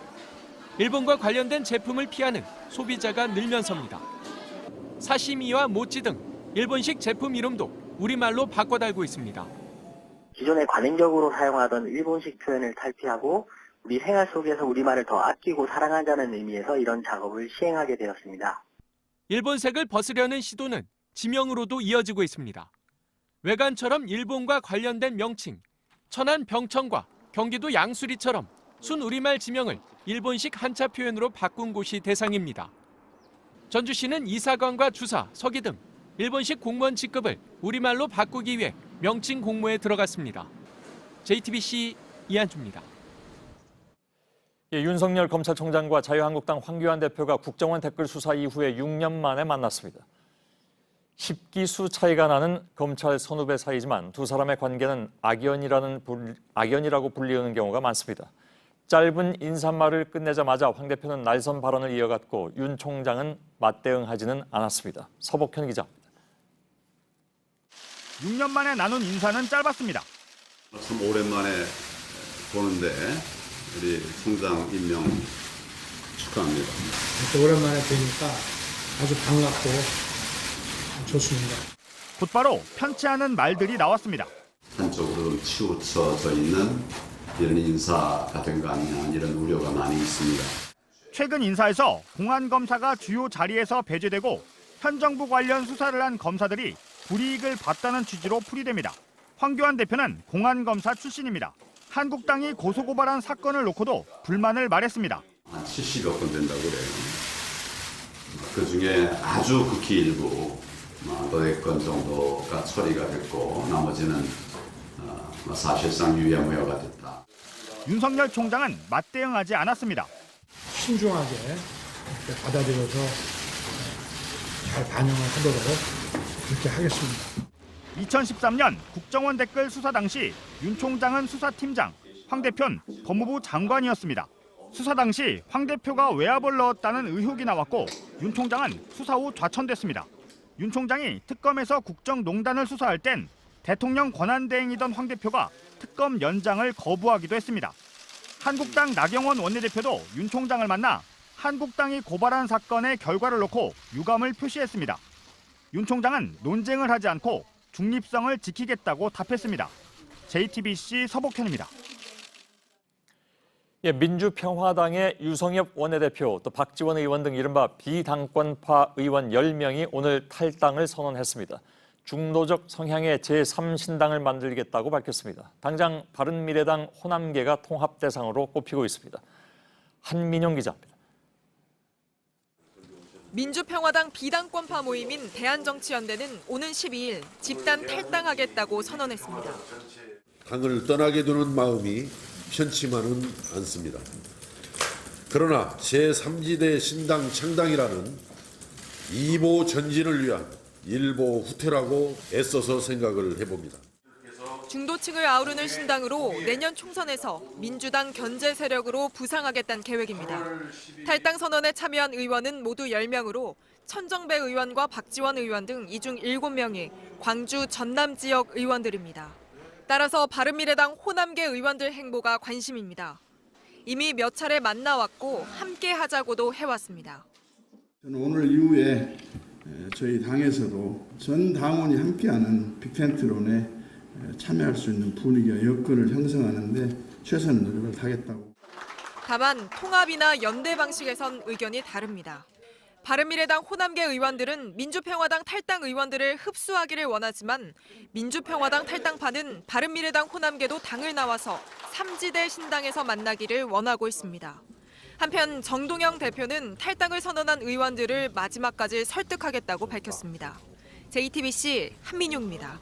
일본과 관련된 제품을 피하는 소비자가 늘면서입니다. 사시미와 모찌 등 일본식 제품 이름도 우리말로 바꿔 달고 있습니다. 기존에 관행적으로 사용하던 일본식 표현을 탈피하고 우리 생활 속에서 우리말을 더 아끼고 사랑하자는 의미에서 이런 작업을 시행하게 되었습니다. 일본색을 벗으려는 시도는 지명으로도 이어지고 있습니다. 외관처럼 일본과 관련된 명칭, 천안 병천과 경기도 양수리처럼 순 우리말 지명을 일본식 한자 표현으로 바꾼 곳이 대상입니다. 전주시는 이사관과 주사, 서기 등 일본식 공무원 직급을 우리말로 바꾸기 위해 명칭 공모에 들어갔습니다. JTBC 이한주입니다. 윤석열 검찰총장과 자유한국당 황교안 대표가 국정원 댓글 수사 이후에 6년 만에 만났습니다. 10기수 차이가 나는 검찰 선후배 사이지만 두 사람의 관계는 악연이라고 불리우는 경우가 많습니다. 짧은 인사말을 끝내자마자 황 대표는 날선 발언을 이어갔고 윤 총장은 맞대응하지는 않았습니다. 서복현 기자입니다. 6년 만에 나눈 인사는 짧았습니다. 참 오랜만에 보는데 우리 총장 임명 축하합니다. 오랜만에 뵈니까 아주 반갑고 좋습니다. 곧바로 편치 않은 말들이 나왔습니다. 한쪽으로 치우쳐져 있는 이런 인사가 된 거 아니냐 이런 우려가 많이 있습니다. 최근 인사에서 공안검사가 주요 자리에서 배제되고 현 정부 관련 수사를 한 검사들이 불이익을 봤다는 취지로 풀이됩니다. 황교안 대표는 공안검사 출신입니다. 한국당이 고소고발한 사건을 놓고도 불만을 말했습니다. 한 70여 건 된다고 그래요. 그중에 아주 극히 일부 4건 정도가 처리가 됐고 나머지는 사실상 유야무야가 됐다. 윤석열 총장은 맞대응하지 않았습니다. 신중하게 받아들여서 잘 반영을 하도록 그렇게 하겠습니다. 2013년 국정원 댓글 수사 당시 윤 총장은 수사팀장, 황 대표는 법무부 장관이었습니다. 수사 당시 황 대표가 외압을 넣었다는 의혹이 나왔고 윤 총장은 수사 후 좌천됐습니다. 윤 총장이 특검에서 국정농단을 수사할 땐 대통령 권한대행이던 황 대표가 특검 연장을 거부하기도 했습니다. 한국당 나경원 원내대표도 윤 총장을 만나 한국당이 고발한 사건의 결과를 놓고 유감을 표시했습니다. 윤 총장은 논쟁을 하지 않고 중립성을 지키겠다고 답했습니다. JTBC 서복현입니다. 민주평화당의 유성엽 원내대표, 또 박지원 의원 등 이른바 비당권파 의원 10명이 오늘 탈당을 선언했습니다. 중도적 성향의 제3신당을 만들겠다고 밝혔습니다. 당장 바른미래당 호남계가 통합 대상으로 꼽히고 있습니다. 한민용 기자입니다. 민주평화당 비당권파 모임인 대한정치연대는 오는 12일 집단 탈당하겠다고 선언했습니다. 당을 떠나게 두는 마음이 편치만은 않습니다. 그러나 제3지대 신당 창당이라는 2보 전진을 위한 1보 후퇴라고 애써서 생각을 해봅니다. 중도층을 아우르는 신당으로 내년 총선에서 민주당 견제 세력으로 부상하겠다는 계획입니다. 탈당 선언에 참여한 의원은 모두 10명으로 천정배 의원과 박지원 의원 등 이 중 7명이 광주 전남 지역 의원들입니다. 따라서 바른미래당 호남계 의원들 행보가 관심입니다. 이미 몇 차례 만나왔고 함께 하자고도 해왔습니다. 저는 오늘 이후에 저희 당에서도 전 당원이 함께하는 빅텐트론에 참여할 수 있는 분위기와 여건을 형성하는 데 최선의 노력을 다하겠다고. 다만 통합이나 연대 방식에선 의견이 다릅니다. 바른미래당 호남계 의원들은 민주평화당 탈당 의원들을 흡수하기를 원하지만 민주평화당 탈당파는 바른미래당 호남계도 당을 나와서 3지대 신당에서 만나기를 원하고 있습니다. 한편 정동영 대표는 탈당을 선언한 의원들을 마지막까지 설득하겠다고 밝혔습니다. JTBC 한민용입니다.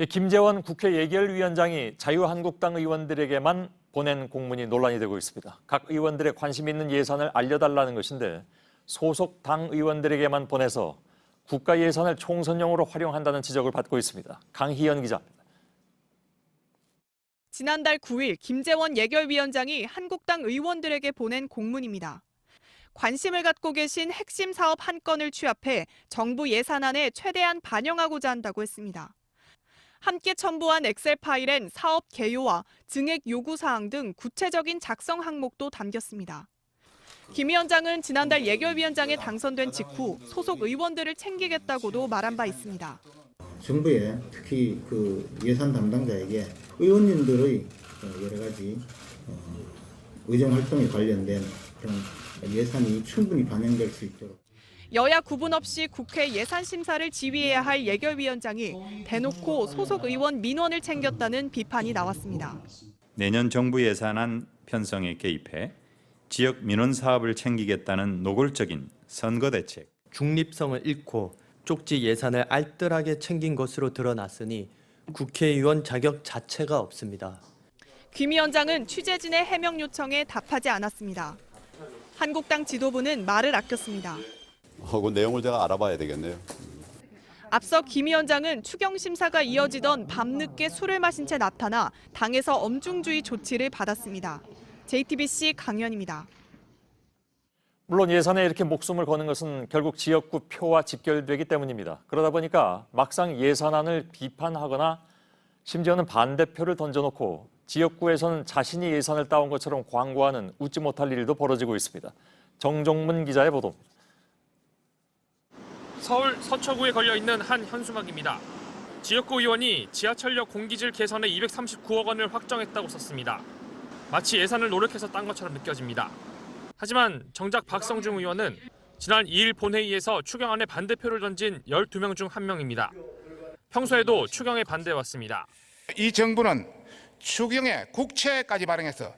김재원 국회 예결위원장이 자유한국당 의원들에게만 보낸 공문이 논란이 되고 있습니다. 각 의원들의 관심 있는 예산을 알려달라는 것인데 소속 당 의원들에게만 보내서 국가 예산을 총선용으로 활용한다는 지적을 받고 있습니다. 강희연 기자입니다. 지난달 9일 김재원 예결위원장이 한국당 의원들에게 보낸 공문입니다. 관심을 갖고 계신 핵심 사업 한 건을 취합해 정부 예산안에 최대한 반영하고자 한다고 했습니다. 함께 첨부한 엑셀 파일엔 사업 개요와 증액 요구 사항 등 구체적인 작성 항목도 담겼습니다. 김 위원장은 지난달 예결위원장에 당선된 직후 소속 의원들을 챙기겠다고도 말한 바 있습니다. 정부에 특히 예산 담당자에게 의원님들의 여러 가지 의정 활동에 관련된 그런 예산이 충분히 반영될 수 있도록. 여야 구분 없이 국회 예산 심사를 지휘해야 할 예결위원장이 대놓고 소속 의원 민원을 챙겼다는 비판이 나왔습니다. 내년 정부 예산안 편성에 개입해 지역 민원 사업을 챙기겠다는 노골적인 선거 대책. 중립성을 잃고 쪽지 예산을 알뜰하게 챙긴 것으로 드러났으니 국회의원 자격 자체가 없습니다. 김 위원장은 취재진의 해명 요청에 답하지 않았습니다. 한국당 지도부는 말을 아꼈습니다. 그 내용을 제가 알아봐야 되겠네요. 앞서 김 위원장은 추경 심사가 이어지던 밤늦게 술을 마신 채 나타나 당에서 엄중주의 조치를 받았습니다. JTBC 강연입니다. 물론 예산에 이렇게 목숨을 거는 것은 결국 지역구 표와 직결되기 때문입니다. 그러다 보니까 막상 예산안을 비판하거나 심지어는 반대표를 던져놓고 지역구에서는 자신이 예산을 따온 것처럼 광고하는 웃지 못할 일도 벌어지고 있습니다. 정종문 기자의 보도입니다. 서울 서초구에 걸려있는 한 현수막입니다. 지역구 의원이 지하철역 공기질 개선에 239억 원을 확정했다고 썼습니다. 마치 예산을 노력해서 딴 것처럼 느껴집니다. 하지만 정작 박성중 의원은 지난 2일 본회의에서 추경안에 반대표를 던진 12명 중 1명입니다. 평소에도 추경에 반대해왔습니다. 이 정부는 추경에 국채까지 발행해서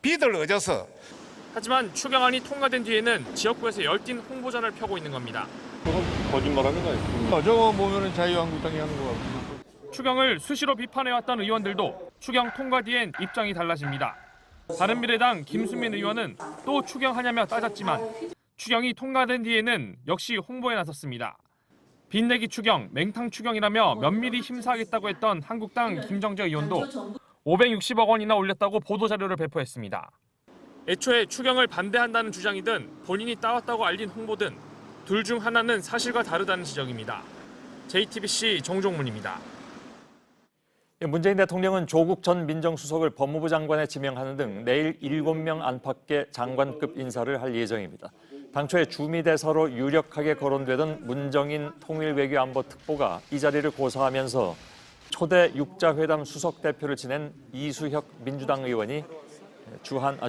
빚을 얻어서. 하지만 추경안이 통과된 뒤에는 지역구에서 열띤 홍보전을 펴고 있는 겁니다. 거짓말하는 거예요. 저거 보면은 자유한국당이 하는 거 같고. 추경을 수시로 비판해왔던 의원들도 추경 통과 뒤엔 입장이 달라집니다. 바른미래당 김수민 의원은 또 추경하냐며 따졌지만 추경이 통과된 뒤에는 역시 홍보에 나섰습니다. 빚내기 추경, 맹탕 추경이라며 면밀히 심사하겠다고 했던 한국당 김정재 의원도 560억 원이나 올렸다고 보도자료를 배포했습니다. 애초에 추경을 반대한다는 주장이든 본인이 따왔다고 알린 홍보든 둘 중 하나는 사실과 다르다는 지적입니다. JTBC 정종문입니다. 문재인 대통령은 조국 전 민정수석을 법무부 장관에 지명하는 등 내일 7명 안팎의 장관급 인사를 할 예정입니다. 당초에 주미대사로 유력하게 거론되던 문정인 통일외교안보특보가 이 자리를 고사하면서 초대 육자회담 수석 대표를 지낸 이수혁 민주당 의원이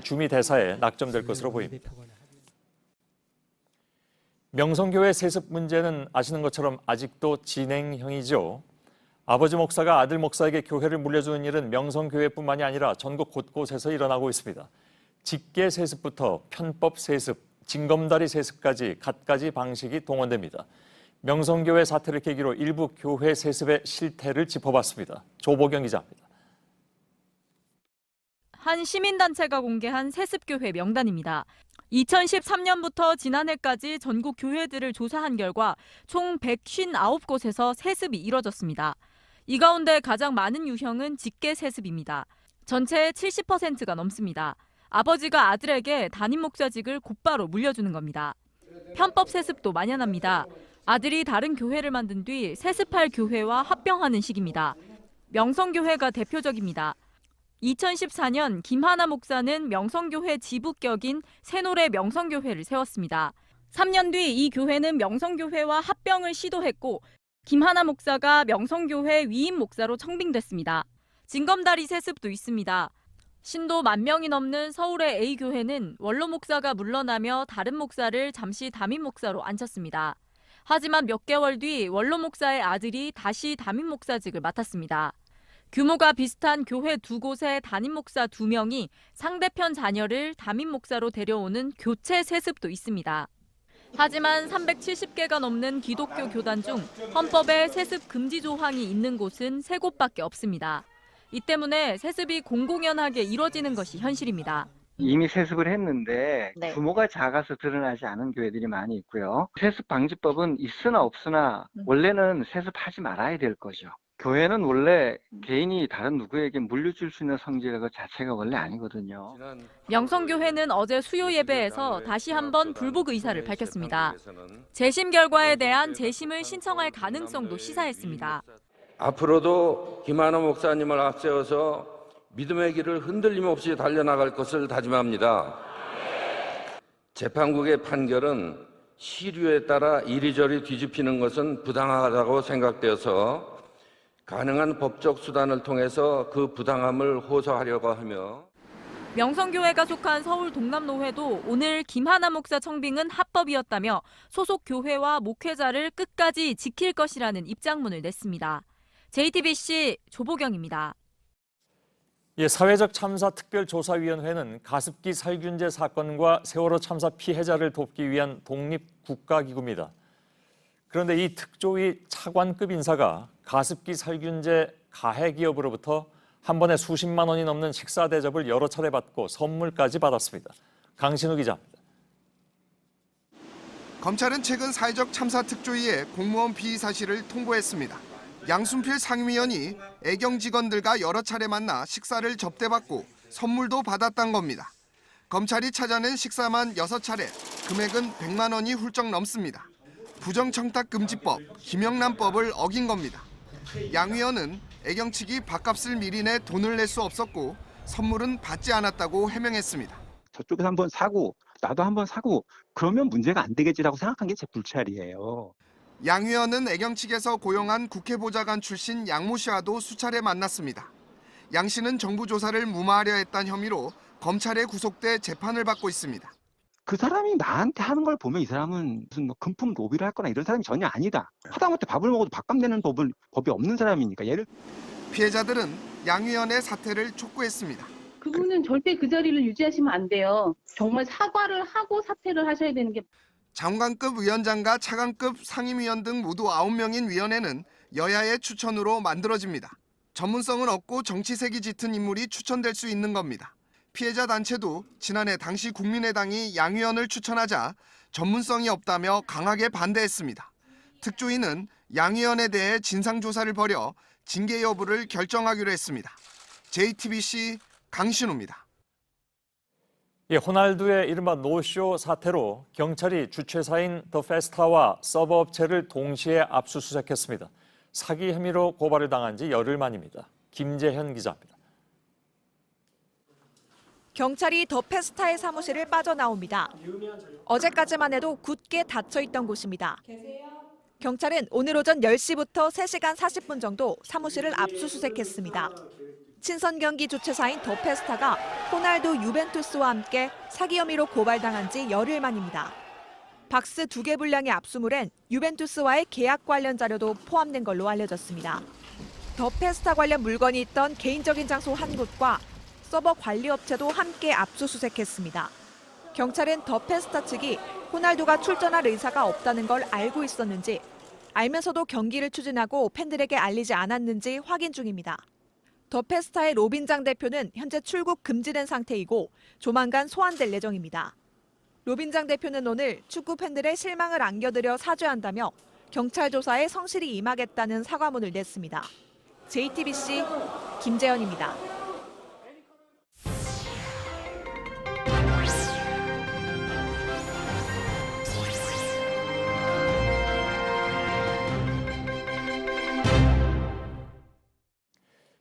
주미대사에 낙점될 것으로 보입니다. 명성교회 세습 문제는 아시는 것처럼 아직도 진행형이죠. 아버지 목사가 아들 목사에게 교회를 물려주는 일은 명성교회뿐만이 아니라 전국 곳곳에서 일어나고 있습니다. 직계 세습부터 편법 세습, 징검다리 세습까지 갖가지 방식이 동원됩니다. 명성교회 사태를 계기로 일부 교회 세습의 실태를 짚어봤습니다. 조보경 기자입니다. 한 시민단체가 공개한 세습교회 명단입니다. 2013년부터 지난해까지 전국 교회들을 조사한 결과 총 159곳에서 세습이 이뤄졌습니다. 이 가운데 가장 많은 유형은 직계 세습입니다. 전체의 70%가 넘습니다. 아버지가 아들에게 담임 목사직을 곧바로 물려주는 겁니다. 편법 세습도 만연합니다. 아들이 다른 교회를 만든 뒤 세습할 교회와 합병하는 식입니다. 명성교회가 대표적입니다. 2014년 김하나 목사는 명성교회 지부격인 새노래 명성교회를 세웠습니다. 3년 뒤 이 교회는 명성교회와 합병을 시도했고 김하나 목사가 명성교회 위임 목사로 청빙됐습니다. 징검다리 세습도 있습니다. 신도 10,000명이 넘는 서울의 A교회는 원로 목사가 물러나며 다른 목사를 잠시 담임 목사로 앉혔습니다. 하지만 몇 개월 뒤 원로 목사의 아들이 다시 담임 목사직을 맡았습니다. 규모가 비슷한 교회 2곳의 담임 목사 2명이 상대편 자녀를 담임 목사로 데려오는 교체 세습도 있습니다. 하지만 370개가 넘는 기독교 교단 중 헌법에 세습 금지 조항이 있는 곳은 3곳밖에 없습니다. 이 때문에 세습이 공공연하게 이뤄지는 것이 현실입니다. 이미 세습을 했는데 규모가 작아서 드러나지 않은 교회들이 많이 있고요. 세습 방지법은 있으나 없으나 원래는 세습하지 말아야 될 거죠. 교회는 원래 개인이 다른 누구에게 물려줄 수 있는 성질 그 자체가 원래 아니거든요. 명성교회는 어제 수요 예배에서 다시 한번 불복 의사를 밝혔습니다. 재심 결과에 대한 재심을 신청할 가능성도 시사했습니다. 앞으로도 김하나 목사님을 앞세워서 믿음의 길을 흔들림 없이 달려나갈 것을 다짐합니다. 재판국의 판결은 시류에 따라 이리저리 뒤집히는 것은 부당하다고 생각되어서 가능한 법적 수단을 통해서 그 부당함을 호소하려고 하며 명성교회가 속한 서울 동남노회도 오늘 김하나 목사 청빙은 합법이었다며 소속 교회와 목회자를 끝까지 지킬 것이라는 입장문을 냈습니다. JTBC 조보경입니다. 사회적 참사 특별조사위원회는 가습기 살균제 사건과 세월호 참사 피해자를 돕기 위한 독립국가기구입니다. 그런데 이 특조위 차관급 인사가 가습기 살균제 가해 기업으로부터 한 번에 수십만 원이 넘는 식사 대접을 여러 차례 받고 선물까지 받았습니다. 강신우 기자입니다. 검찰은 최근 사회적 참사 특조위에 공무원 피의 사실을 통보했습니다. 양순필 상임위원이 애경 직원들과 여러 차례 만나 식사를 접대받고 선물도 받았단 겁니다. 검찰이 찾아낸 식사만 6차례, 금액은 100만 원이 훌쩍 넘습니다. 부정청탁금지법, 김영란법을 어긴 겁니다. 양 위원은 애경 측이 밥값을 미리 내 돈을 낼 수 없었고 선물은 받지 않았다고 해명했습니다. 저쪽에서 한번 사고 나도 한번 사고 그러면 문제가 안 되겠지라고 생각한 게 제 불찰이에요. 양 위원은 애경 측에서 고용한 국회보좌관 출신 양모 씨와도 수차례 만났습니다. 양 씨는 정부 조사를 무마하려 했다는 혐의로 검찰에 구속돼 재판을 받고 있습니다. 그 사람이 나한테 하는 걸 보면 이 사람은 무슨 금품 로비를 할 거나 이런 사람이 전혀 아니다. 하다못해 밥을 먹어도 밥값 내는 법이 없는 사람이니까. 피해자들은 양 위원의 사퇴를 촉구했습니다. 그분은 절대 그 자리를 유지하시면 안 돼요. 정말 사과를 하고 사퇴를 하셔야 되는 게. 장관급 위원장과 차관급 상임위원 등 모두 9명인 위원회는 여야의 추천으로 만들어집니다. 전문성은 없고 정치색이 짙은 인물이 추천될 수 있는 겁니다. 피해자 단체도 지난해 당시 국민의당이 양 위원을 추천하자 전문성이 없다며 강하게 반대했습니다. 특조위는 양 위원에 대해 진상조사를 벌여 징계 여부를 결정하기로 했습니다. JTBC 강신우입니다. 호날두의 이른바 노쇼 사태로 경찰이 주최사인 더 페스타와 서버 업체를 동시에 압수수색했습니다. 사기 혐의로 고발을 당한 지 열흘 만입니다. 김재현 기자입니다. 경찰이 더 페스타의 사무실을 빠져나옵니다. 어제까지만 해도 굳게 닫혀있던 곳입니다. 경찰은 오늘 오전 10시부터 3시간 40분 정도 사무실을 압수수색했습니다. 친선 경기 주최사인 더 페스타가 호날두 유벤투스와 함께 사기 혐의로 고발당한 지 열흘 만입니다. 박스 2개 분량의 압수물엔 유벤투스와의 계약 관련 자료도 포함된 걸로 알려졌습니다. 더 페스타 관련 물건이 있던 개인적인 장소 한 곳과 서버 관리업체도 함께 압수수색했습니다. 경찰은 더 페스타 측이 호날두가 출전할 의사가 없다는 걸 알고 있었는지, 알면서도 경기를 추진하고 팬들에게 알리지 않았는지 확인 중입니다. 더 페스타의 로빈장 대표는 현재 출국 금지된 상태이고 조만간 소환될 예정입니다. 로빈장 대표는 오늘 축구 팬들의 실망을 안겨드려 사죄한다며 경찰 조사에 성실히 임하겠다는 사과문을 냈습니다. JTBC 김재현입니다.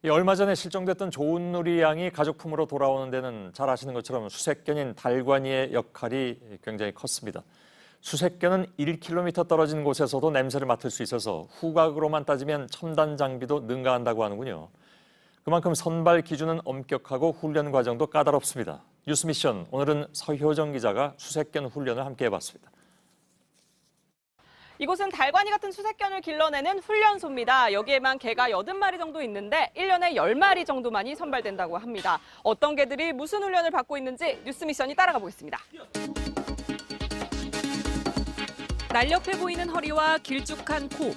얼마 전에 실종됐던 조은누리 양이 가족품으로 돌아오는 데는 잘 아시는 것처럼 수색견인 달관이의 역할이 굉장히 컸습니다. 수색견은 1km 떨어진 곳에서도 냄새를 맡을 수 있어서 후각으로만 따지면 첨단 장비도 능가한다고 하는군요. 그만큼 선발 기준은 엄격하고 훈련 과정도 까다롭습니다. 뉴스미션, 오늘은 서효정 기자가 수색견 훈련을 함께 해봤습니다. 이곳은 달관이 같은 수색견을 길러내는 훈련소입니다. 여기에만 개가 80마리 정도 있는데 1년에 10마리 정도만이 선발된다고 합니다. 어떤 개들이 무슨 훈련을 받고 있는지 뉴스미션이 따라가 보겠습니다. 날렵해 보이는 허리와 길쭉한 코,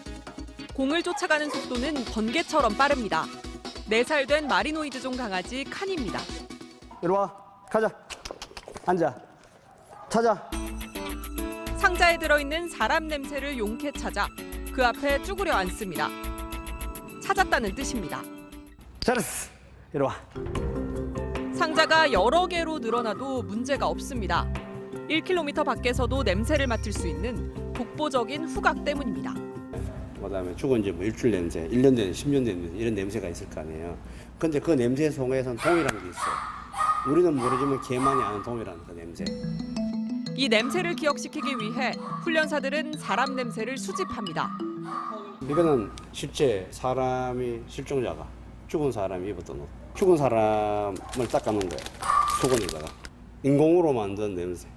공을 쫓아가는 속도는 번개처럼 빠릅니다. 4살 된 마리노이드종 강아지 칸입니다. 이리 와, 가자, 앉아, 찾아. 상자에 들어있는 사람 냄새를 용케 찾아 그 앞에 쭈그려 앉습니다. 찾았다는 뜻입니다. 잘했어, 이리 와. 상자가 여러 개로 늘어나도 문제가 없습니다. 1km 밖에서도 냄새를 맡을 수 있는 독보적인 후각 때문입니다. 그다음에 죽은 지 뭐 일주일 냄새, 1년 된, 10년 된 냄새, 이런 냄새가 있을 거 아니에요. 근데 그 냄새 속에서는 동이라는 게 있어요. 우리는 모르지만 개만이 아는 동이라는 그 냄새. 이 냄새를 기억시키기 위해 훈련사들은 사람 냄새를 수집합니다. 이거는 실제 사람이 실종자가 죽은 사람이 입었던 옷. 죽은 사람을 닦아놓은 거예요. 수건에다가. 인공으로 만든 냄새.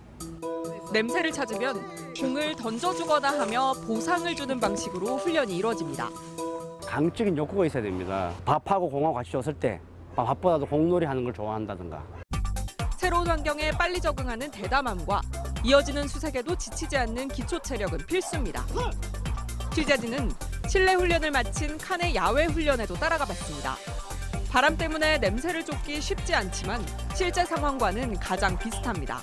냄새를 찾으면 공을 던져주거나 하며 보상을 주는 방식으로 훈련이 이루어집니다. 강적인 욕구가 있어야 됩니다. 밥하고 공하고 같이 줬을 때 밥보다도 공놀이 하는 걸 좋아한다든가. 새로운 환경에 빨리 적응하는 대담함과 이어지는 수색에도 지치지 않는 기초 체력은 필수입니다. 취재진은 실내 훈련을 마친 칸의 야외 훈련에도 따라가 봤습니다. 바람 때문에 냄새를 쫓기 쉽지 않지만 실제 상황과는 가장 비슷합니다.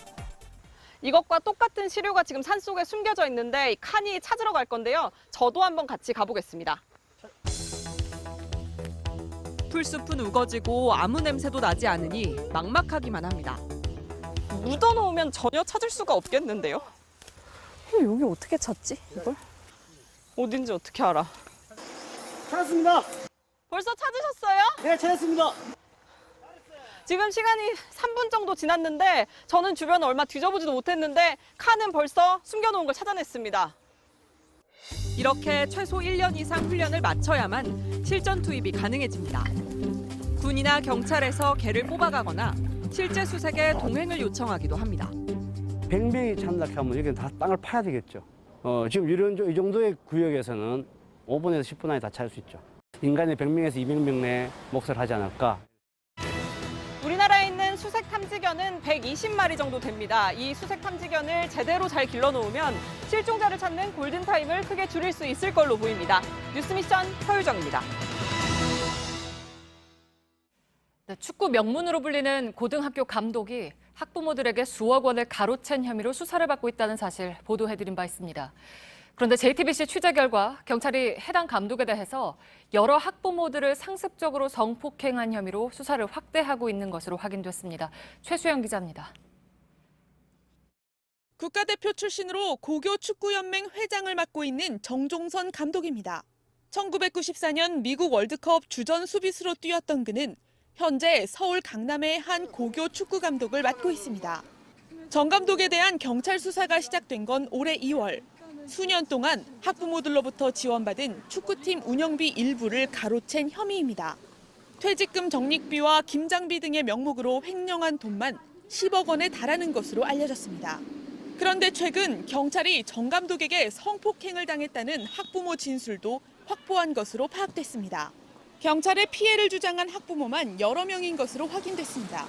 이것과 똑같은 시료가 지금 산속에 숨겨져 있는데 칸이 찾으러 갈 건데요. 저도 한번 같이 가보겠습니다. 풀숲은 우거지고 아무 냄새도 나지 않으니 막막하기만 합니다. 묻어놓으면 전혀 찾을 수가 없겠는데요. 여기 어떻게 찾지, 이걸? 어딘지 어떻게 알아? 찾았습니다. 벌써 찾으셨어요? 네, 찾았습니다. 지금 시간이 3분 정도 지났는데 저는 주변을 얼마 뒤져보지도 못했는데 칸은 벌써 숨겨놓은 걸 찾아냈습니다. 이렇게 최소 1년 이상 훈련을 마쳐야만 실전 투입이 가능해집니다. 군이나 경찰에서 개를 뽑아가거나 실제 수색에 동행을 요청하기도 합니다. 100명이 참작하면 여기는 다 땅을 파야 되겠죠. 지금 이 정도의 구역에서는 5분에서 10분 안에 다 찾을 수 있죠. 인간의 100명에서 200명 내 몫을 하지 않을까. 우리나라에 있는 수색 탐지견은 120마리 정도 됩니다. 이 수색 탐지견을 제대로 잘 길러놓으면 실종자를 찾는 골든타임을 크게 줄일 수 있을 걸로 보입니다. 뉴스미션 서유정입니다. 네, 축구 명문으로 불리는 고등학교 감독이 학부모들에게 수억 원을 가로챈 혐의로 수사를 받고 있다는 사실 보도해드린 바 있습니다. 그런데 JTBC 취재 결과 경찰이 해당 감독에 대해서 여러 학부모들을 상습적으로 성폭행한 혐의로 수사를 확대하고 있는 것으로 확인됐습니다. 최수영 기자입니다. 국가대표 출신으로 고교축구연맹 회장을 맡고 있는 정종선 감독입니다. 1994년 미국 월드컵 주전 수비수로 뛰었던 그는 현재 서울 강남의 한 고교 축구 감독을 맡고 있습니다. 정 감독에 대한 경찰 수사가 시작된 건 올해 2월. 수년 동안 학부모들로부터 지원받은 축구팀 운영비 일부를 가로챈 혐의입니다. 퇴직금 적립비와 김장비 등의 명목으로 횡령한 돈만 10억 원에 달하는 것으로 알려졌습니다. 그런데 최근 경찰이 정 감독에게 성폭행을 당했다는 학부모 진술도 확보한 것으로 파악됐습니다. 경찰에 피해를 주장한 학부모만 여러 명인 것으로 확인됐습니다.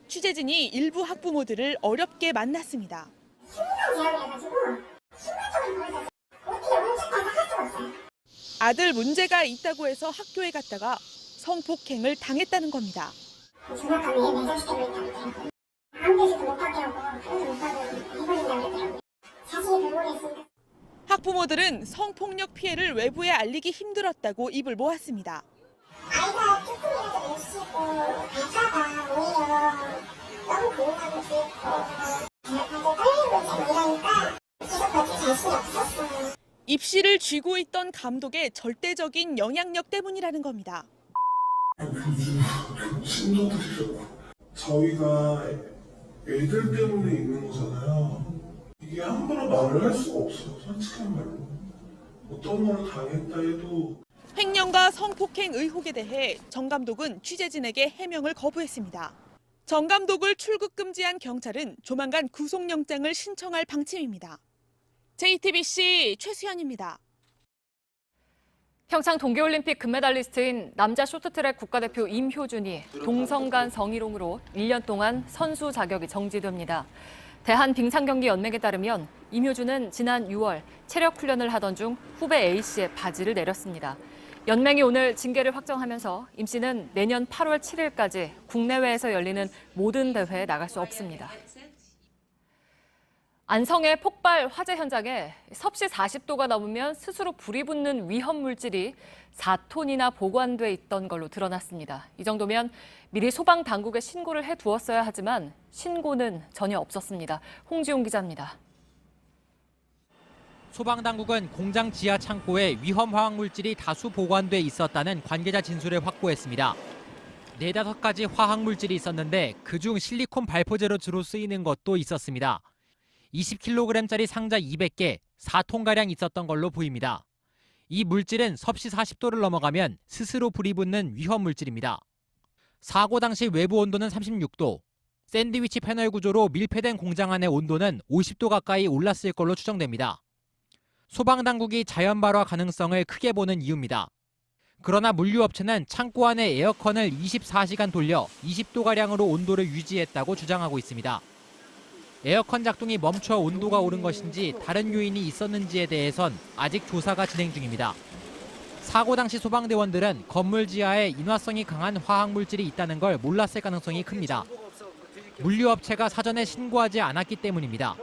취재진이 일부 학부모들을 어렵게 만났습니다. 아들 문제가 있다고 해서 학교에 갔다가 성폭행을 당했다는 겁니다. 학부모들은 성폭력 피해를 외부에 알리기 힘들었다고 입을 모았습니다. 아이가 조금이라도 못 쉬고 가다가 오히려 너무 고민하고 있고 떨리고 있고 이러니까 계속 버틸 자신이 없었어요. 입시를 쥐고 있던 감독의 절대적인 영향력 때문이라는 겁니다. 저희가 애들 때문에 있는 거잖아요. 이게 함부로 말을 할 수가 없어요. 솔직한 말로. 어떤 거를 당했다 해도. 횡령과 성폭행 의혹에 대해 정 감독은 취재진에게 해명을 거부했습니다. 정 감독을 출국 금지한 경찰은 조만간 구속영장을 신청할 방침입니다. JTBC 최수연입니다. 평창 동계올림픽 금메달리스트인 남자 쇼트트랙 국가대표 임효준이 동성간 성희롱으로 1년 동안 선수 자격이 정지됩니다. 대한빙상경기연맹에 따르면 임효준은 지난 6월 체력 훈련을 하던 중 후배 A씨의 바지를 내렸습니다. 연맹이 오늘 징계를 확정하면서 임 씨는 내년 8월 7일까지 국내외에서 열리는 모든 대회에 나갈 수 없습니다. 안성의 폭발 화재 현장에 섭씨 40도가 넘으면 스스로 불이 붙는 위험 물질이 4톤이나 보관돼 있던 걸로 드러났습니다. 이 정도면 미리 소방 당국에 신고를 해두었어야 하지만 신고는 전혀 없었습니다. 홍지용 기자입니다. 소방당국은 공장 지하 창고에 위험 화학 물질이 다수 보관돼 있었다는 관계자 진술을 확보했습니다. 4-5가지 화학 물질이 있었는데 그중 실리콘 발포제로 주로 쓰이는 것도 있었습니다. 20kg짜리 상자 200개, 4톤가량 있었던 걸로 보입니다. 이 물질은 섭씨 40도를 넘어가면 스스로 불이 붙는 위험 물질입니다. 사고 당시 외부 온도는 36도, 샌드위치 패널 구조로 밀폐된 공장 안의 온도는 50도 가까이 올랐을 걸로 추정됩니다. 소방당국이 자연 발화 가능성을 크게 보는 이유입니다. 그러나 물류업체는 창고 안에 에어컨을 24시간 돌려 20도가량으로 온도를 유지했다고 주장하고 있습니다. 에어컨 작동이 멈춰 온도가 오른 것인지 다른 요인이 있었는지에 대해선 아직 조사가 진행 중입니다. 사고 당시 소방대원들은 건물 지하에 인화성이 강한 화학물질이 있다는 걸 몰랐을 가능성이 큽니다. 물류업체가 사전에 신고하지 않았기 때문입니다.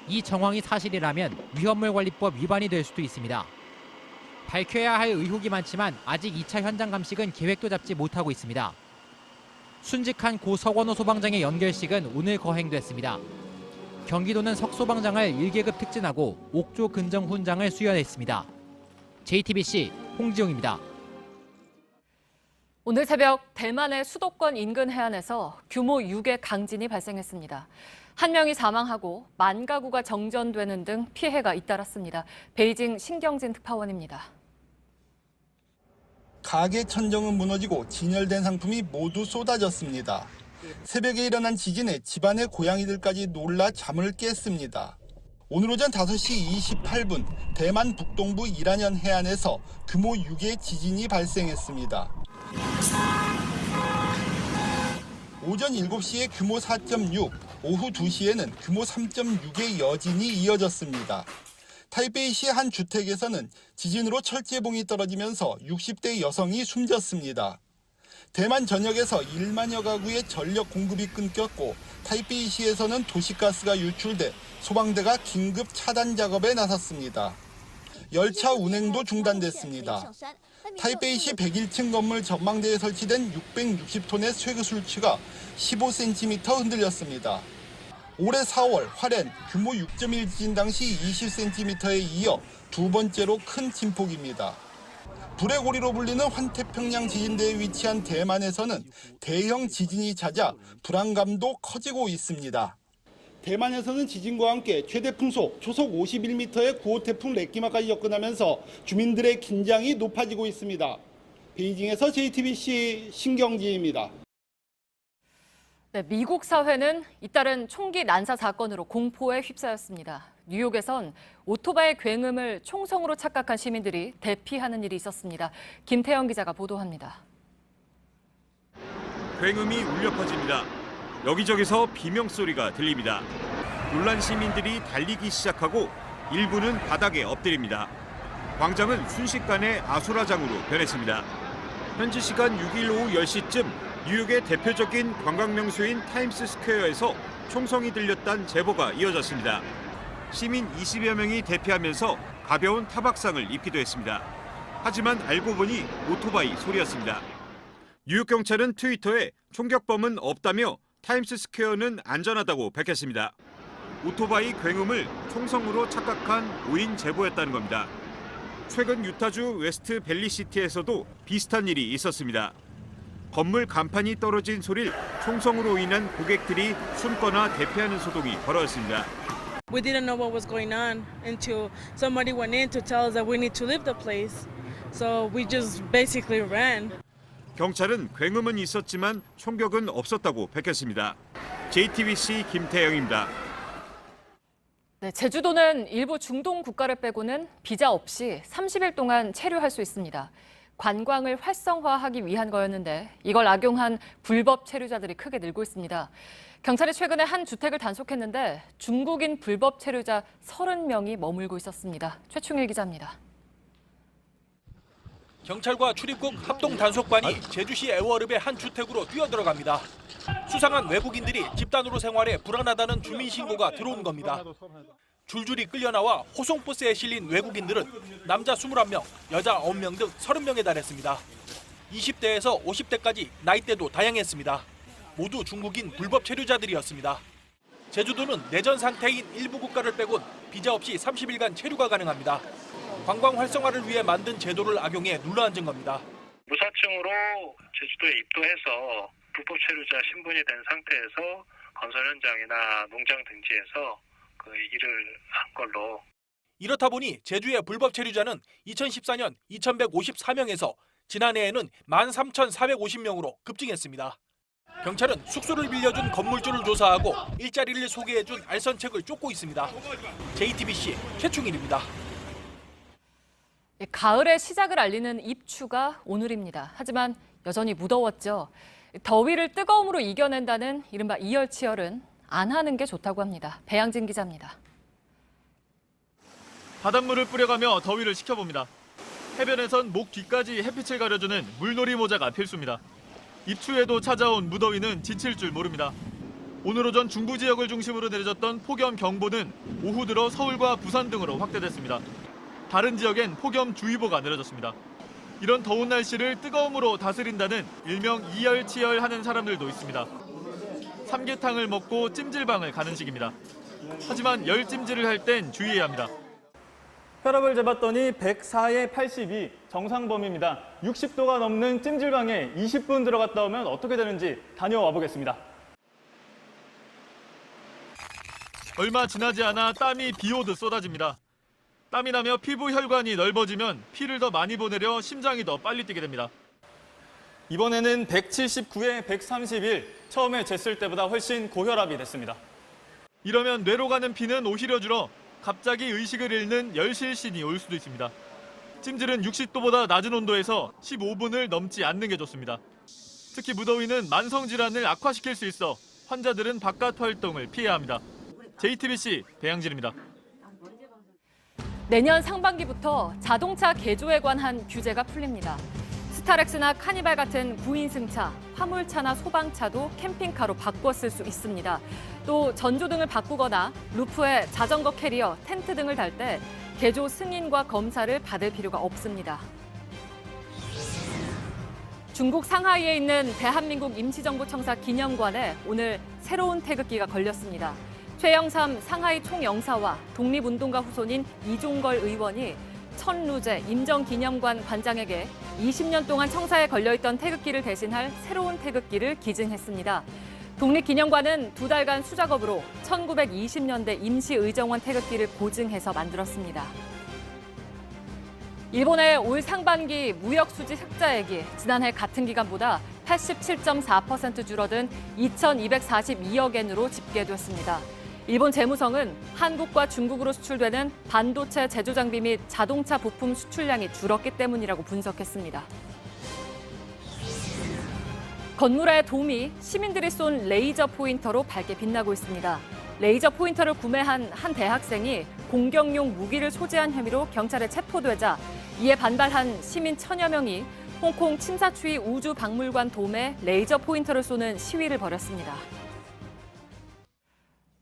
이 정황이 사실이라면 위험물관리법 위반이 될 수도 있습니다. 밝혀야 할 의혹이 많지만 아직 2차 현장 감식은 계획도 잡지 못하고 있습니다. 순직한 고 서건호 소방장의 연결식은 오늘 거행됐습니다. 경기도는 석 소방장을 1계급 특진하고 옥조 근정 훈장을 수여했습니다. JTBC 홍지용입니다. 오늘 새벽 대만의 수도권 인근 해안에서 규모 6의 강진이 발생했습니다. 한 명이 사망하고 만 가구가 정전되는 등 피해가 잇따랐습니다. 베이징 신경진 특파원입니다. 가게 천정은 무너지고 진열된 상품이 모두 쏟아졌습니다. 새벽에 일어난 지진에 집안의 고양이들까지 놀라 잠을 깼습니다. 오늘 오전 5시 28분 대만 북동부 이란현 해안에서 규모 6의 지진이 발생했습니다. 오전 7시에 규모 4.6, 오후 2시에는 규모 3.6의 여진이 이어졌습니다. 타이베이시 한 주택에서는 지진으로 철제봉이 떨어지면서 60대 여성이 숨졌습니다. 대만 전역에서 1만여 가구의 전력 공급이 끊겼고 타이베이시에서는 도시가스가 유출돼 소방대가 긴급 차단 작업에 나섰습니다. 열차 운행도 중단됐습니다. 타이베이시 101층 건물 전망대에 설치된 660톤의 쇠구술치가 15cm 흔들렸습니다. 올해 4월 화롄 규모 6.1 지진 당시 20cm에 이어 두 번째로 큰 진폭입니다. 불의 고리로 불리는 환태평양 지진대에 위치한 대만에서는 대형 지진이 잦아 불안감도 커지고 있습니다. 대만에서는 지진과 함께 최대 풍속 초속 51m의 9호 태풍 레끼마까지 접근하면서 주민들의 긴장이 높아지고 있습니다. 베이징에서 JTBC 신경진입니다. 네, 미국 사회는 잇따른 총기 난사 사건으로 공포에 휩싸였습니다. 뉴욕에선 오토바이 굉음을 총성으로 착각한 시민들이 대피하는 일이 있었습니다. 김태영 기자가 보도합니다. 굉음이 울려 퍼집니다. 여기저기서 비명소리가 들립니다. 놀란 시민들이 달리기 시작하고 일부는 바닥에 엎드립니다. 광장은 순식간에 아수라장으로 변했습니다. 현지 시간 6일 오후 10시쯤 뉴욕의 대표적인 관광 명소인 타임스 스퀘어에서 총성이 들렸다는 제보가 이어졌습니다. 시민 20여 명이 대피하면서 가벼운 타박상을 입기도 했습니다. 하지만 알고 보니 오토바이 소리였습니다. 뉴욕 경찰은 트위터에 총격범은 없다며 타임스 스퀘어는 안전하다고 밝혔습니다. 오토바이 굉음을 총성으로 착각한 오인 제보였다는 겁니다. 최근 유타주 웨스트 밸리시티에서도 비슷한 일이 있었습니다. 건물 간판이 떨어진 소리를 총성으로 인한 고객들이 숨거나 대피하는 소동이 벌어졌습니다. We didn't know what was going on until somebody went in to tell us that we need to leave the place. So we just basically ran. 경찰은 굉음은 있었지만 총격은 없었다고 밝혔습니다. JTBC 김태영입니다. 네, 제주도는 일부 중동 국가를 빼고는 비자 없이 30일 동안 체류할 수 있습니다. 관광을 활성화하기 위한 거였는데 이걸 악용한 불법 체류자들이 크게 늘고 있습니다. 경찰이 최근에 한 주택을 단속했는데 중국인 불법 체류자 30명이 머물고 있었습니다. 최충일 기자입니다. 경찰과 출입국 합동 단속반이 제주시 애월읍의 한 주택으로 뛰어들어갑니다. 수상한 외국인들이 집단으로 생활해 불안하다는 주민 신고가 들어온 겁니다. 줄줄이 끌려나와 호송버스에 실린 외국인들은 남자 21명, 여자 9명 등 30명에 달했습니다. 20대에서 50대까지 나이대도 다양했습니다. 모두 중국인 불법 체류자들이었습니다. 제주도는 내전 상태인 일부 국가를 빼곤 비자 없이 30일간 체류가 가능합니다. 관광 활성화를 위해 만든 제도를 악용해 눌러앉은 겁니다. 무사증으로 제주도에 입도해서 불법 체류자 신분이 된 상태에서 건설 현장이나 농장 등지에서 그 일을 한 걸로. 이렇다 보니 제주의 불법 체류자는 2014년 2,154명에서 지난해에는 13,450명으로 급증했습니다. 경찰은 숙소를 빌려준 건물주를 조사하고 일자리를 소개해준 알선책을 쫓고 있습니다. JTBC 최충일입니다. 가을의 시작을 알리는 입추가 오늘입니다. 하지만 여전히 무더웠죠. 더위를 뜨거움으로 이겨낸다는 이른바 이열치열은 안 하는 게 좋다고 합니다. 배양진 기자입니다. 바닷물을 뿌려가며 더위를 식혀봅니다. 해변에선 목 뒤까지 햇빛을 가려주는 물놀이 모자가 필수입니다. 입추에도 찾아온 무더위는 지칠 줄 모릅니다. 오늘 오전 중부 지역을 중심으로 내려졌던 폭염경보는 오후 들어 서울과 부산 등으로 확대됐습니다. 다른 지역엔 폭염주의보가 내려졌습니다. 이런 더운 날씨를 뜨거움으로 다스린다는 일명 이열치열하는 사람들도 있습니다. 삼계탕을 먹고 찜질방을 가는 식입니다. 하지만 열찜질을 할 땐 주의해야 합니다. 혈압을 재봤더니 104에 82, 정상 범위입니다. 60도가 넘는 찜질방에 20분 들어갔다 오면 어떻게 되는지 다녀와 보겠습니다. 얼마 지나지 않아 땀이 비 오듯 쏟아집니다. 땀이 나며 피부 혈관이 넓어지면 피를 더 많이 보내려 심장이 더 빨리 뛰게 됩니다. 이번에는 179에 131, 처음에 쟀을 때보다 훨씬 고혈압이 됐습니다. 이러면 뇌로 가는 피는 오히려 줄어 갑자기 의식을 잃는 열실신이 올 수도 있습니다. 찜질은 60도보다 낮은 온도에서 15분을 넘지 않는 게 좋습니다. 특히 무더위는 만성 질환을 악화시킬 수 있어 환자들은 바깥 활동을 피해야 합니다. JTBC 배양진입니다. 내년 상반기부터 자동차 개조에 관한 규제가 풀립니다. 스타렉스나 카니발 같은 9인승차, 화물차나 소방차도 캠핑카로 바꿔 쓸 수 있습니다. 또 전조등을 바꾸거나 루프에 자전거 캐리어, 텐트 등을 달 때 개조 승인과 검사를 받을 필요가 없습니다. 중국 상하이에 있는 대한민국 임시정부청사 기념관에 오늘 새로운 태극기가 걸렸습니다. 최영삼 상하이 총영사와 독립운동가 후손인 이종걸 의원이 천루제 임정기념관 관장에게 20년 동안 청사에 걸려있던 태극기를 대신할 새로운 태극기를 기증했습니다. 독립기념관은 2달간 수작업으로 1920년대 임시의정원 태극기를 고증해서 만들었습니다. 일본의 올 상반기 무역수지 흑자액이 지난해 같은 기간보다 87.4% 줄어든 2,242억엔으로 집계됐습니다. 일본 재무성은 한국과 중국으로 수출되는 반도체 제조 장비 및 자동차 부품 수출량이 줄었기 때문이라고 분석했습니다. 건물의 돔이 시민들이 쏜 레이저 포인터로 밝게 빛나고 있습니다. 레이저 포인터를 구매한 한 대학생이 공격용 무기를 소지한 혐의로 경찰에 체포되자 이에 반발한 시민 1,000여 명이 홍콩 침사추이 우주박물관 돔에 레이저 포인터를 쏘는 시위를 벌였습니다.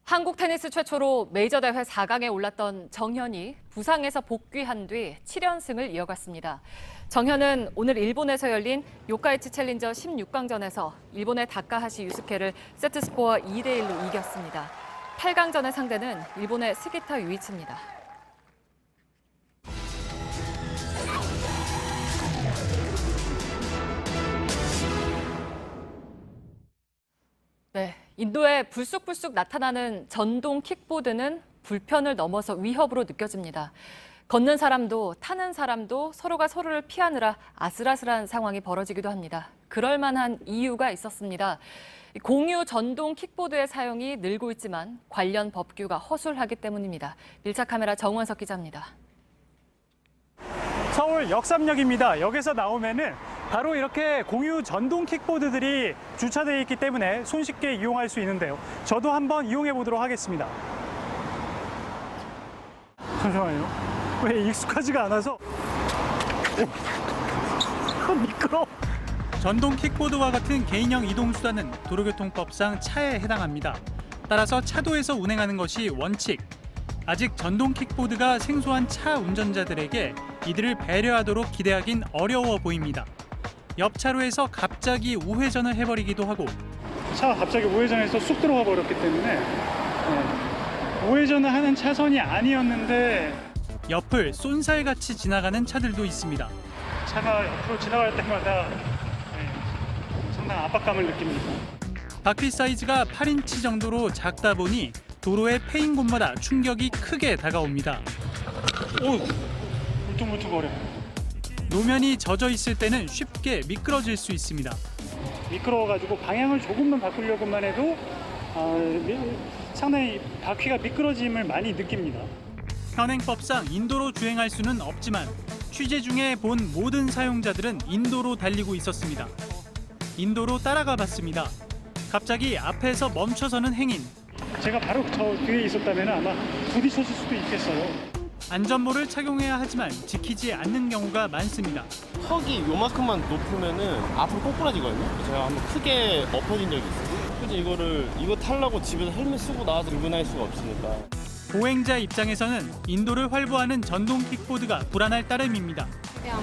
한국 테니스 최초로 메이저 대회 4강에 올랐던 정현이 부상에서 복귀한 뒤 7연승을 이어갔습니다. 정현은 오늘 일본에서 열린 요카이치 챌린저 16강전에서 일본의 다카하시 유스케를 세트스코어 2대1로 이겼습니다. 8강전의 상대는 일본의 스기타 유이치입니다. 네, 인도에 불쑥불쑥 나타나는 전동 킥보드는 불편을 넘어서 위협으로 느껴집니다. 걷는 사람도 타는 사람도 서로가 서로를 피하느라 아슬아슬한 상황이 벌어지기도 합니다. 그럴 만한 이유가 있었습니다. 공유 전동 킥보드의 사용이 늘고 있지만 관련 법규가 허술하기 때문입니다. 밀착 카메라 정원석 기자입니다. 서울 역삼역입니다. 역에서 나오면은 바로 이렇게 공유 전동 킥보드들이 주차되어 있기 때문에 손쉽게 이용할 수 있는데요. 저도 한번 이용해 보도록 하겠습니다. 잠시만요. 왜 익숙하지가 않아서. 미끄러워. 전동 킥보드와 같은 개인형 이동수단은 도로교통법상 차에 해당합니다. 따라서 차도에서 운행하는 것이 원칙. 아직 전동 킥보드가 생소한 차 운전자들에게 이들을 배려하도록 기대하긴 어려워 보입니다. 옆 차로에서 갑자기 우회전을 해버리기도 하고 차가 갑자기 우회전해서 쑥 들어가 버렸기 때문에 우회전을 하는 차선이 아니었는데 옆을 쏜살같이 지나가는 차들도 있습니다. 차가 옆으로 지나갈 때마다 상당한 압박감을 느낍니다. 바퀴 사이즈가 8인치 정도로 작다 보니 도로에 패인 곳마다 충격이 크게 다가옵니다. 오, 울퉁불퉁거려. 노면이 젖어 있을 때는 쉽게 미끄러질 수 있습니다. 미끄러워가지고 방향을 조금만 바꾸려고만 해도 상당히 바퀴가 미끄러짐을 많이 느낍니다. 현행법상 인도로 주행할 수는 없지만 취재 중에 본 모든 사용자들은 인도로 달리고 있었습니다. 인도로 따라가 봤습니다. 갑자기 앞에서 멈춰서는 행인. 제가 바로 저 뒤에 있었다면 아마 부딪혔을 수도 있겠어요. 안전모를 착용해야 하지만 지키지 않는 경우가 많습니다. 턱이 요만큼만 높으면은 앞으로 꼬꾸라지거든요. 제가 한번 크게 엎어진 적이 있어요. 굳이 이거 타려고 집에서 헬멧 쓰고 나와서 운행할 수가 없으니까. 보행자 입장에서는 인도를 활보하는 전동 킥보드가 불안할 따름입니다. 그냥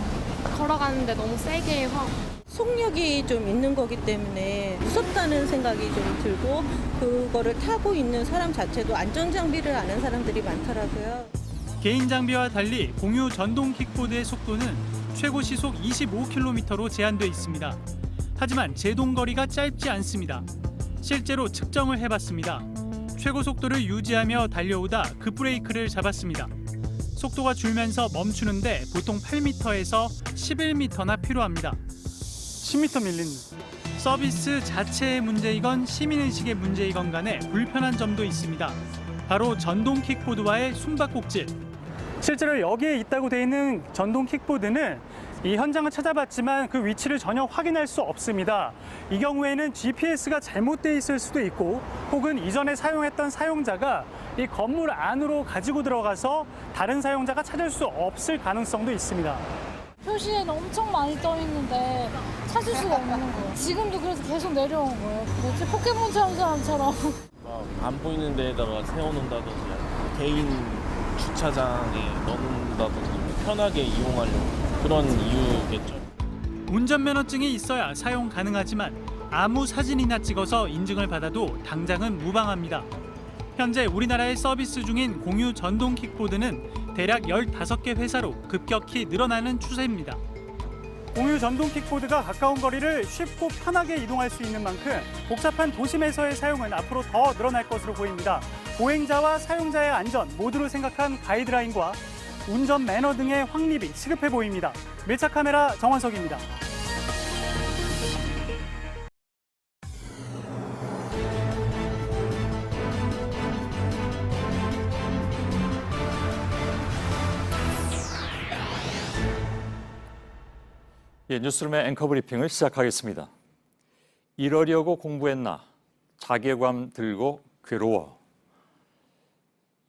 걸어가는데 너무 세게 확 속력이 좀 있는 거기 때문에 무섭다는 생각이 좀 들고 그거를 타고 있는 사람 자체도 안전장비를 아는 사람들이 많더라고요. 개인 장비와 달리 공유 전동 킥보드의 속도는 최고 시속 25km로 제한돼 있습니다. 하지만 제동거리가 짧지 않습니다. 실제로 측정을 해봤습니다. 최고 속도를 유지하며 달려오다 급브레이크를 잡았습니다. 속도가 줄면서 멈추는데 보통 8m에서 11m나 필요합니다. 10m 밀린. 서비스 자체의 문제이건 시민의식의 문제이건 간에 불편한 점도 있습니다. 바로 전동 킥보드와의 숨바꼭질. 실제로 여기에 있다고 돼 있는 전동 킥보드는 이 현장을 찾아봤지만 그 위치를 전혀 확인할 수 없습니다. 이 경우에는 GPS가 잘못돼 있을 수도 있고 혹은 이전에 사용했던 사용자가 이 건물 안으로 가지고 들어가서 다른 사용자가 찾을 수 없을 가능성도 있습니다. 표시에는 엄청 많이 떠 있는데 찾을 수가 없는 거예요. 지금도 그래서 계속 내려온 거예요. 뭐지? 포켓몬 찾는 사람처럼. 안 보이는 데에다가 세워놓는다든지 개인 주차장에 넣는다든지 편하게 이용하려고 그런 이유겠죠. 운전면허증이 있어야 사용 가능하지만 아무 사진이나 찍어서 인증을 받아도 당장은 무방합니다. 현재 우리나라에 서비스 중인 공유 전동 킥보드는 대략 15개 회사로 급격히 늘어나는 추세입니다. 공유 전동 킥보드가 가까운 거리를 쉽고 편하게 이동할 수 있는 만큼 복잡한 도심에서의 사용은 앞으로 더 늘어날 것으로 보입니다. 보행자와 사용자의 안전 모두를 생각한 가이드라인과 운전 매너 등의 확립이 시급해 보입니다. 밀착 카메라 정원석입니다. 뉴스룸의 앵커 브리핑을 시작하겠습니다. 이러려고 공부했나? 자괴감 들고 괴로워.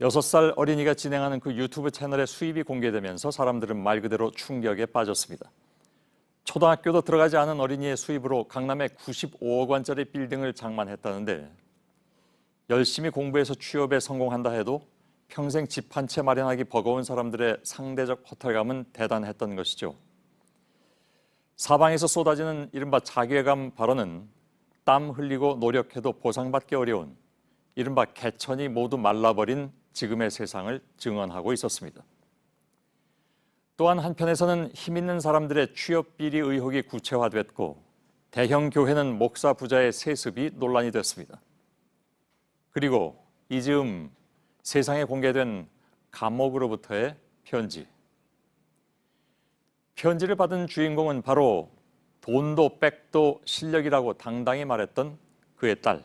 6살 어린이가 진행하는 그 유튜브 채널의 수입이 공개되면서 사람들은 말 그대로 충격에 빠졌습니다. 초등학교도 들어가지 않은 어린이의 수입으로 강남에 95억 원짜리 빌딩을 장만했다는데 열심히 공부해서 취업에 성공한다 해도 평생 집 한 채 마련하기 버거운 사람들의 상대적 허탈감은 대단했던 것이죠. 사방에서 쏟아지는 이른바 자괴감 발언은 땀 흘리고 노력해도 보상받기 어려운 이른바 개천이 모두 말라버린 지금의 세상을 증언하고 있었습니다. 또한 한편에서는 힘있는 사람들의 취업 비리 의혹이 구체화됐고 대형 교회는 목사 부자의 세습이 논란이 됐습니다. 그리고 이즈음 세상에 공개된 감옥으로부터의 편지. 편지를 받은 주인공은 바로 돈도 백도 실력이라고 당당히 말했던 그의 딸.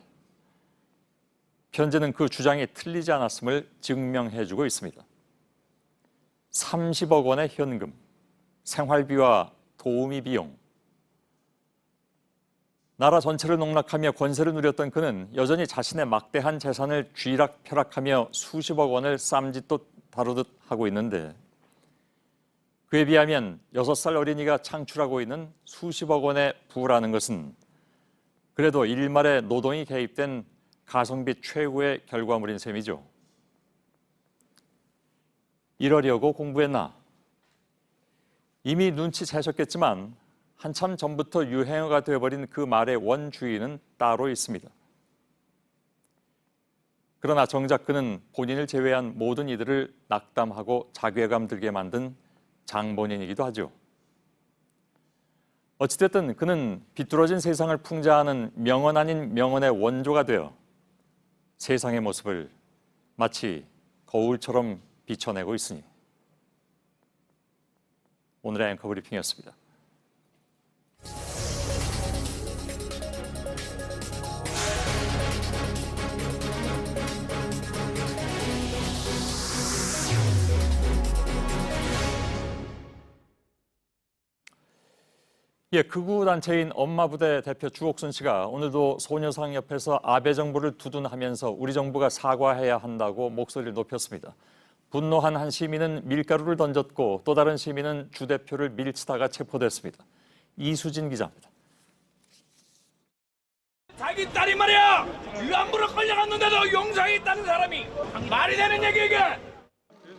편지는 그 주장이 틀리지 않았음을 증명해주고 있습니다. 30억 원의 현금, 생활비와 도우미 비용. 나라 전체를 농락하며 권세를 누렸던 그는 여전히 자신의 막대한 재산을 쥐락펴락하며 수십억 원을 쌈짓도 다루듯 하고 있는데 그에 비하면 6살 어린이가 창출하고 있는 수십억 원의 부라는 것은 그래도 일말의 노동이 개입된 가성비 최고의 결과물인 셈이죠. 이러려고 공부했나? 이미 눈치채셨겠지만 한참 전부터 유행어가 되어버린 그 말의 원주의는 따로 있습니다. 그러나 정작 그는 본인을 제외한 모든 이들을 낙담하고 자괴감 들게 만든 장본인이기도 하죠. 어찌됐든 그는 비뚤어진 세상을 풍자하는 명언 아닌 명언의 원조가 되어 세상의 모습을 마치 거울처럼 비춰내고 있으니. 오늘의 앵커 브리핑이었습니다. 극우 단체인 엄마부대 대표 주옥순 씨가 오늘도 소녀상 옆에서 아베 정부를 두둔하면서 우리 정부가 사과해야 한다고 목소리를 높였습니다. 분노한 한 시민은 밀가루를 던졌고 또 다른 시민은 주 대표를 밀치다가 체포됐습니다. 이수진 기자입니다. 자기 딸이 말이야 위안부로 끌려갔는데도 용서하게 있다는 사람이 말이 되는 얘기 이게.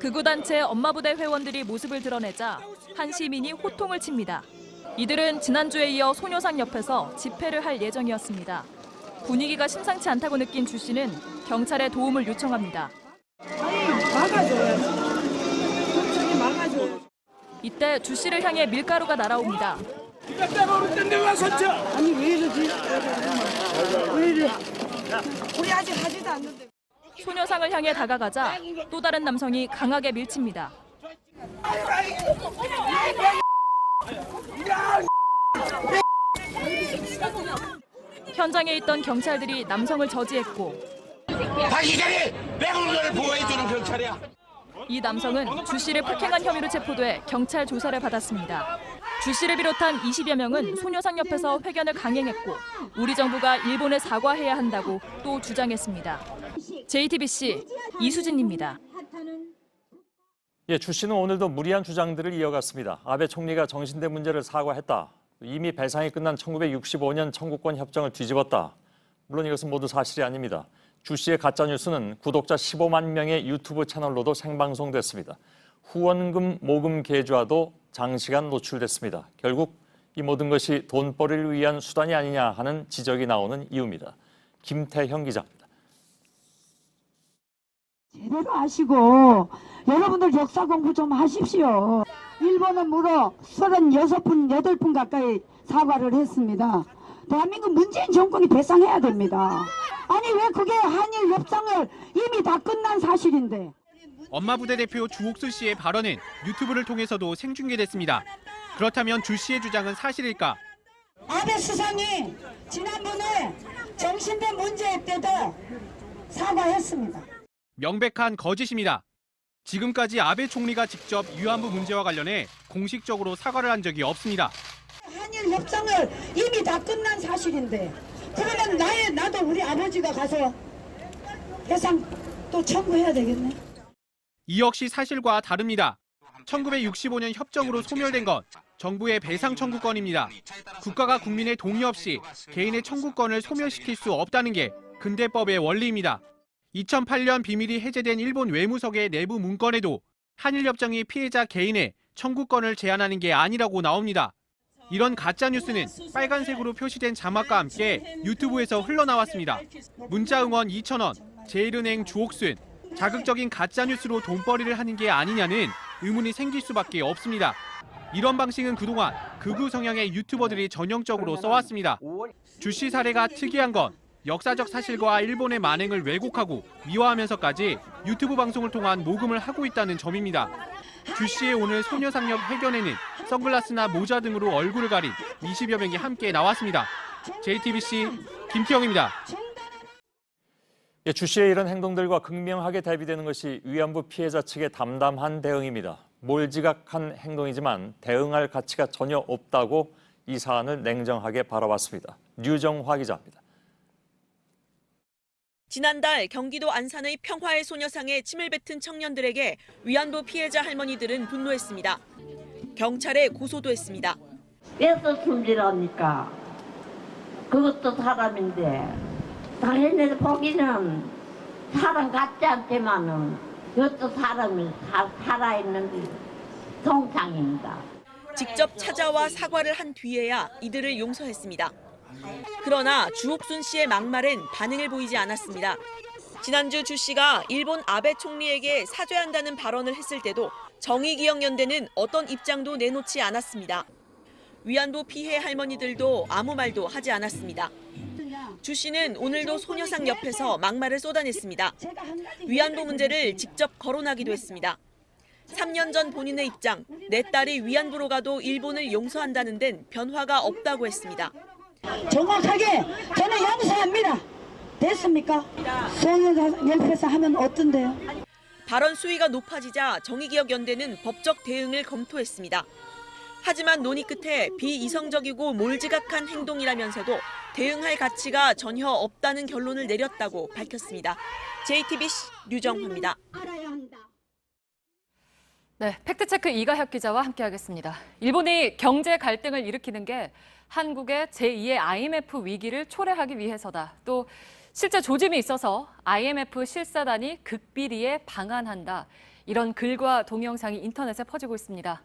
극우 단체 엄마부대 회원들이 모습을 드러내자 한 시민이 호통을 칩니다. 이들은 지난주에 이어 소녀상 옆에서 집회를 할 예정이었습니다. 분위기가 심상치 않다고 느낀 주 씨는 경찰에 도움을 요청합니다. 막아줘요. 경찰이 막아줘요. 이때 주 씨를 향해 밀가루가 날아옵니다. 네가 때가 오를 텐데 왜 손쳐? 아니 왜 이러지? 왜 이래? 우리 아직 하지도 않는데. 소녀상을 향해 다가가자 또 다른 남성이 강하게 밀칩니다. 현장에 있던 경찰들이 남성을 저지했고 당신이 매국노를 보호해주는 경찰이야. 이 남성은 주 씨를 폭행한 혐의로 체포돼 경찰 조사를 받았습니다. 주 씨를 비롯한 20여 명은 소녀상 옆에서 회견을 강행했고 우리 정부가 일본에 사과해야 한다고 또 주장했습니다. JTBC 이수진입니다. 주 씨는 오늘도 무리한 주장들을 이어갔습니다. 아베 총리가 정신대 문제를 사과했다. 이미 배상이 끝난 1965년 청구권 협정을 뒤집었다. 물론 이것은 모두 사실이 아닙니다. 주 씨의 가짜뉴스는 구독자 15만 명의 유튜브 채널로도 생방송됐습니다. 후원금 모금 계좌도 장시간 노출됐습니다. 결국 이 모든 것이 돈벌이를 위한 수단이 아니냐 하는 지적이 나오는 이유입니다. 김태형 기자입니다. 제대로 하시고 여러분들 역사 공부 좀 하십시오. 일본은 무려 36분, 8분 가까이 사과를 했습니다. 대한민국 문재인 정권이 배상해야 됩니다. 아니 왜 그게 한일 협상을 이미 다 끝난 사실인데. 엄마부대 대표 주옥순 씨의 발언은 유튜브를 통해서도 생중계됐습니다. 그렇다면 주 씨의 주장은 사실일까? 아베 수상이 지난번에 정신대 문제 때도 사과했습니다. 명백한 거짓입니다. 지금까지 아베 총리가 직접 위안부 문제와 관련해 공식적으로 사과를 한 적이 없습니다. 한일 협상을 이미 다 끝난 사실인데 그러면 나도 우리 아버지가 가서 배상 또 청구해야 되겠네. 이 역시 사실과 다릅니다. 1965년 협정으로 소멸된 것, 정부의 배상 청구권입니다. 국가가 국민의 동의 없이 개인의 청구권을 소멸시킬 수 없다는 게 근대법의 원리입니다. 2008년 비밀이 해제된 일본 외무성의 내부 문건에도 한일협정이 피해자 개인의 청구권을 제한하는 게 아니라고 나옵니다. 이런 가짜뉴스는 빨간색으로 표시된 자막과 함께 유튜브에서 흘러나왔습니다. 문자 응원 2,000원, 제일은행 주옥순, 자극적인 가짜뉴스로 돈벌이를 하는 게 아니냐는 의문이 생길 수밖에 없습니다. 이런 방식은 그동안 극우 성향의 유튜버들이 전형적으로 써왔습니다. 주 씨 사례가 특이한 건 역사적 사실과 일본의 만행을 왜곡하고 미화하면서까지 유튜브 방송을 통한 모금을 하고 있다는 점입니다. 주 씨의 오늘 소녀상역 회견에는 선글라스나 모자 등으로 얼굴을 가린 20여 명이 함께 나왔습니다. JTBC 김태형입니다. 주 씨의 이런 행동들과 극명하게 대비되는 것이 위안부 피해자 측의 담담한 대응입니다. 몰지각한 행동이지만 대응할 가치가 전혀 없다고 이 사안을 냉정하게 바라봤습니다. 류정화 기자입니다. 지난달 경기도 안산의 평화의 소녀상에 침을 뱉은 청년들에게 위안부 피해자 할머니들은 분노했습니다. 경찰에 고소도 했습니다. 뺏어 숨지라니까. 그것도 사람인데 당신네 보기는 사람 같지 않지만은 그것도 사람이 살아있는 동상입니다. 직접 찾아와 사과를 한 뒤에야 이들을 용서했습니다. 그러나 주옥순 씨의 막말엔 반응을 보이지 않았습니다. 지난주 주 씨가 일본 아베 총리에게 사죄한다는 발언을 했을 때도 정의기억연대는 어떤 입장도 내놓지 않았습니다. 위안부 피해 할머니들도 아무 말도 하지 않았습니다. 주 씨는 오늘도 소녀상 옆에서 막말을 쏟아냈습니다. 위안부 문제를 직접 거론하기도 했습니다. 3년 전 본인의 입장, 내 딸이 위안부로 가도 일본을 용서한다는 데는 변화가 없다고 했습니다. 정확하게 저는 용서합니다. 됐습니까? 소녀상 옆에서 하면 어떤데요? 발언 수위가 높아지자 정의기억연대는 법적 대응을 검토했습니다. 하지만 논의 끝에 비이성적이고 몰지각한 행동이라면서도 대응할 가치가 전혀 없다는 결론을 내렸다고 밝혔습니다. JTBC 류정화입니다. 네, 팩트체크 이가혁 기자와 함께하겠습니다. 일본이 경제 갈등을 일으키는 게 한국의 제2의 IMF 위기를 초래하기 위해서다. 또 실제 조짐이 있어서 IMF 실사단이 극비리에 방한한다. 이런 글과 동영상이 인터넷에 퍼지고 있습니다.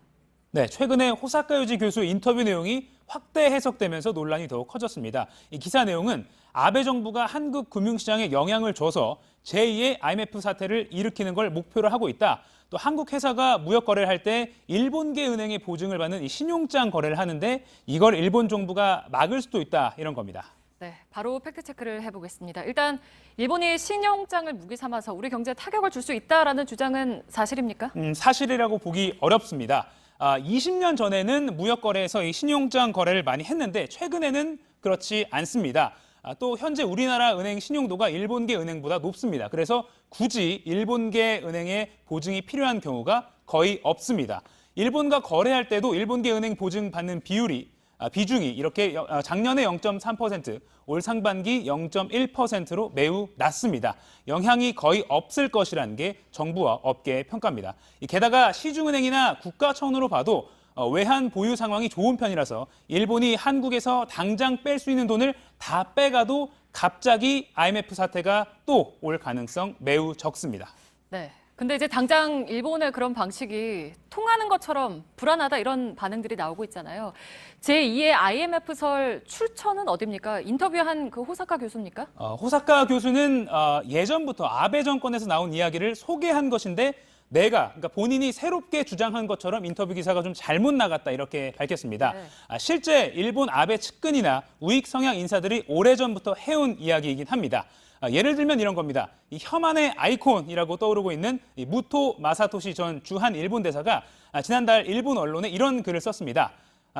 네, 최근에 호사카 유지 교수 인터뷰 내용이 확대 해석되면서 논란이 더욱 커졌습니다. 이 기사 내용은 아베 정부가 한국 금융시장에 영향을 줘서 제2의 IMF 사태를 일으키는 걸 목표로 하고 있다. 또 한국 회사가 무역 거래를 할 때 일본계 은행의 보증을 받는 이 신용장 거래를 하는데 이걸 일본 정부가 막을 수도 있다, 이런 겁니다. 네, 바로 팩트체크를 해보겠습니다. 일단 일본이 신용장을 무기 삼아서 우리 경제에 타격을 줄 수 있다라는 주장은 사실입니까? 사실이라고 보기 어렵습니다. 20년 전에는 무역 거래에서 이 신용장 거래를 많이 했는데 최근에는 그렇지 않습니다. 또 현재 우리나라 은행 신용도가 일본계 은행보다 높습니다. 그래서 굳이 일본계 은행의 보증이 필요한 경우가 거의 없습니다. 일본과 거래할 때도 일본계 은행 보증 받는 비중이 이렇게 작년에 0.3%, 올 상반기 0.1%로 매우 낮습니다. 영향이 거의 없을 것이라는 게 정부와 업계의 평가입니다. 게다가 시중은행이나 국가청으로 봐도 외환 보유 상황이 좋은 편이라서 일본이 한국에서 당장 뺄 수 있는 돈을 다 빼가도 갑자기 IMF 사태가 또 올 가능성 매우 적습니다. 네. 근데 이제 당장 일본의 그런 방식이 통하는 것처럼 불안하다 이런 반응들이 나오고 있잖아요. 제2의 IMF설 출처는 어디입니까? 인터뷰한 그 호사카 교수입니까? 호사카 교수는 예전부터 아베 정권에서 나온 이야기를 소개한 것인데 그러니까 본인이 새롭게 주장한 것처럼 인터뷰 기사가 좀 잘못 나갔다, 이렇게 밝혔습니다. 네. 실제 일본 아베 측근이나 우익 성향 인사들이 오래전부터 해온 이야기이긴 합니다. 예를 들면 이런 겁니다. 이 혐한의 아이콘이라고 떠오르고 있는 이 무토 마사토시 전 주한 일본 대사가 지난달 일본 언론에 이런 글을 썼습니다.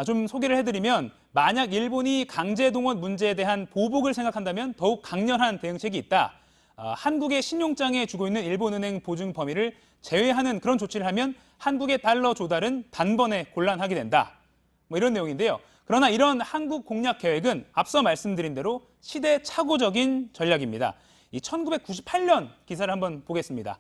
좀 소개를 해드리면, 만약 일본이 강제동원 문제에 대한 보복을 생각한다면 더욱 강렬한 대응책이 있다. 한국의 신용장에 주고 있는 일본은행 보증 범위를 제외하는 그런 조치를 하면 한국의 달러 조달은 단번에 곤란하게 된다. 뭐 이런 내용인데요. 그러나 이런 한국 공략 계획은 앞서 말씀드린 대로 시대착오적인 전략입니다. 이 1998년 기사를 한번 보겠습니다.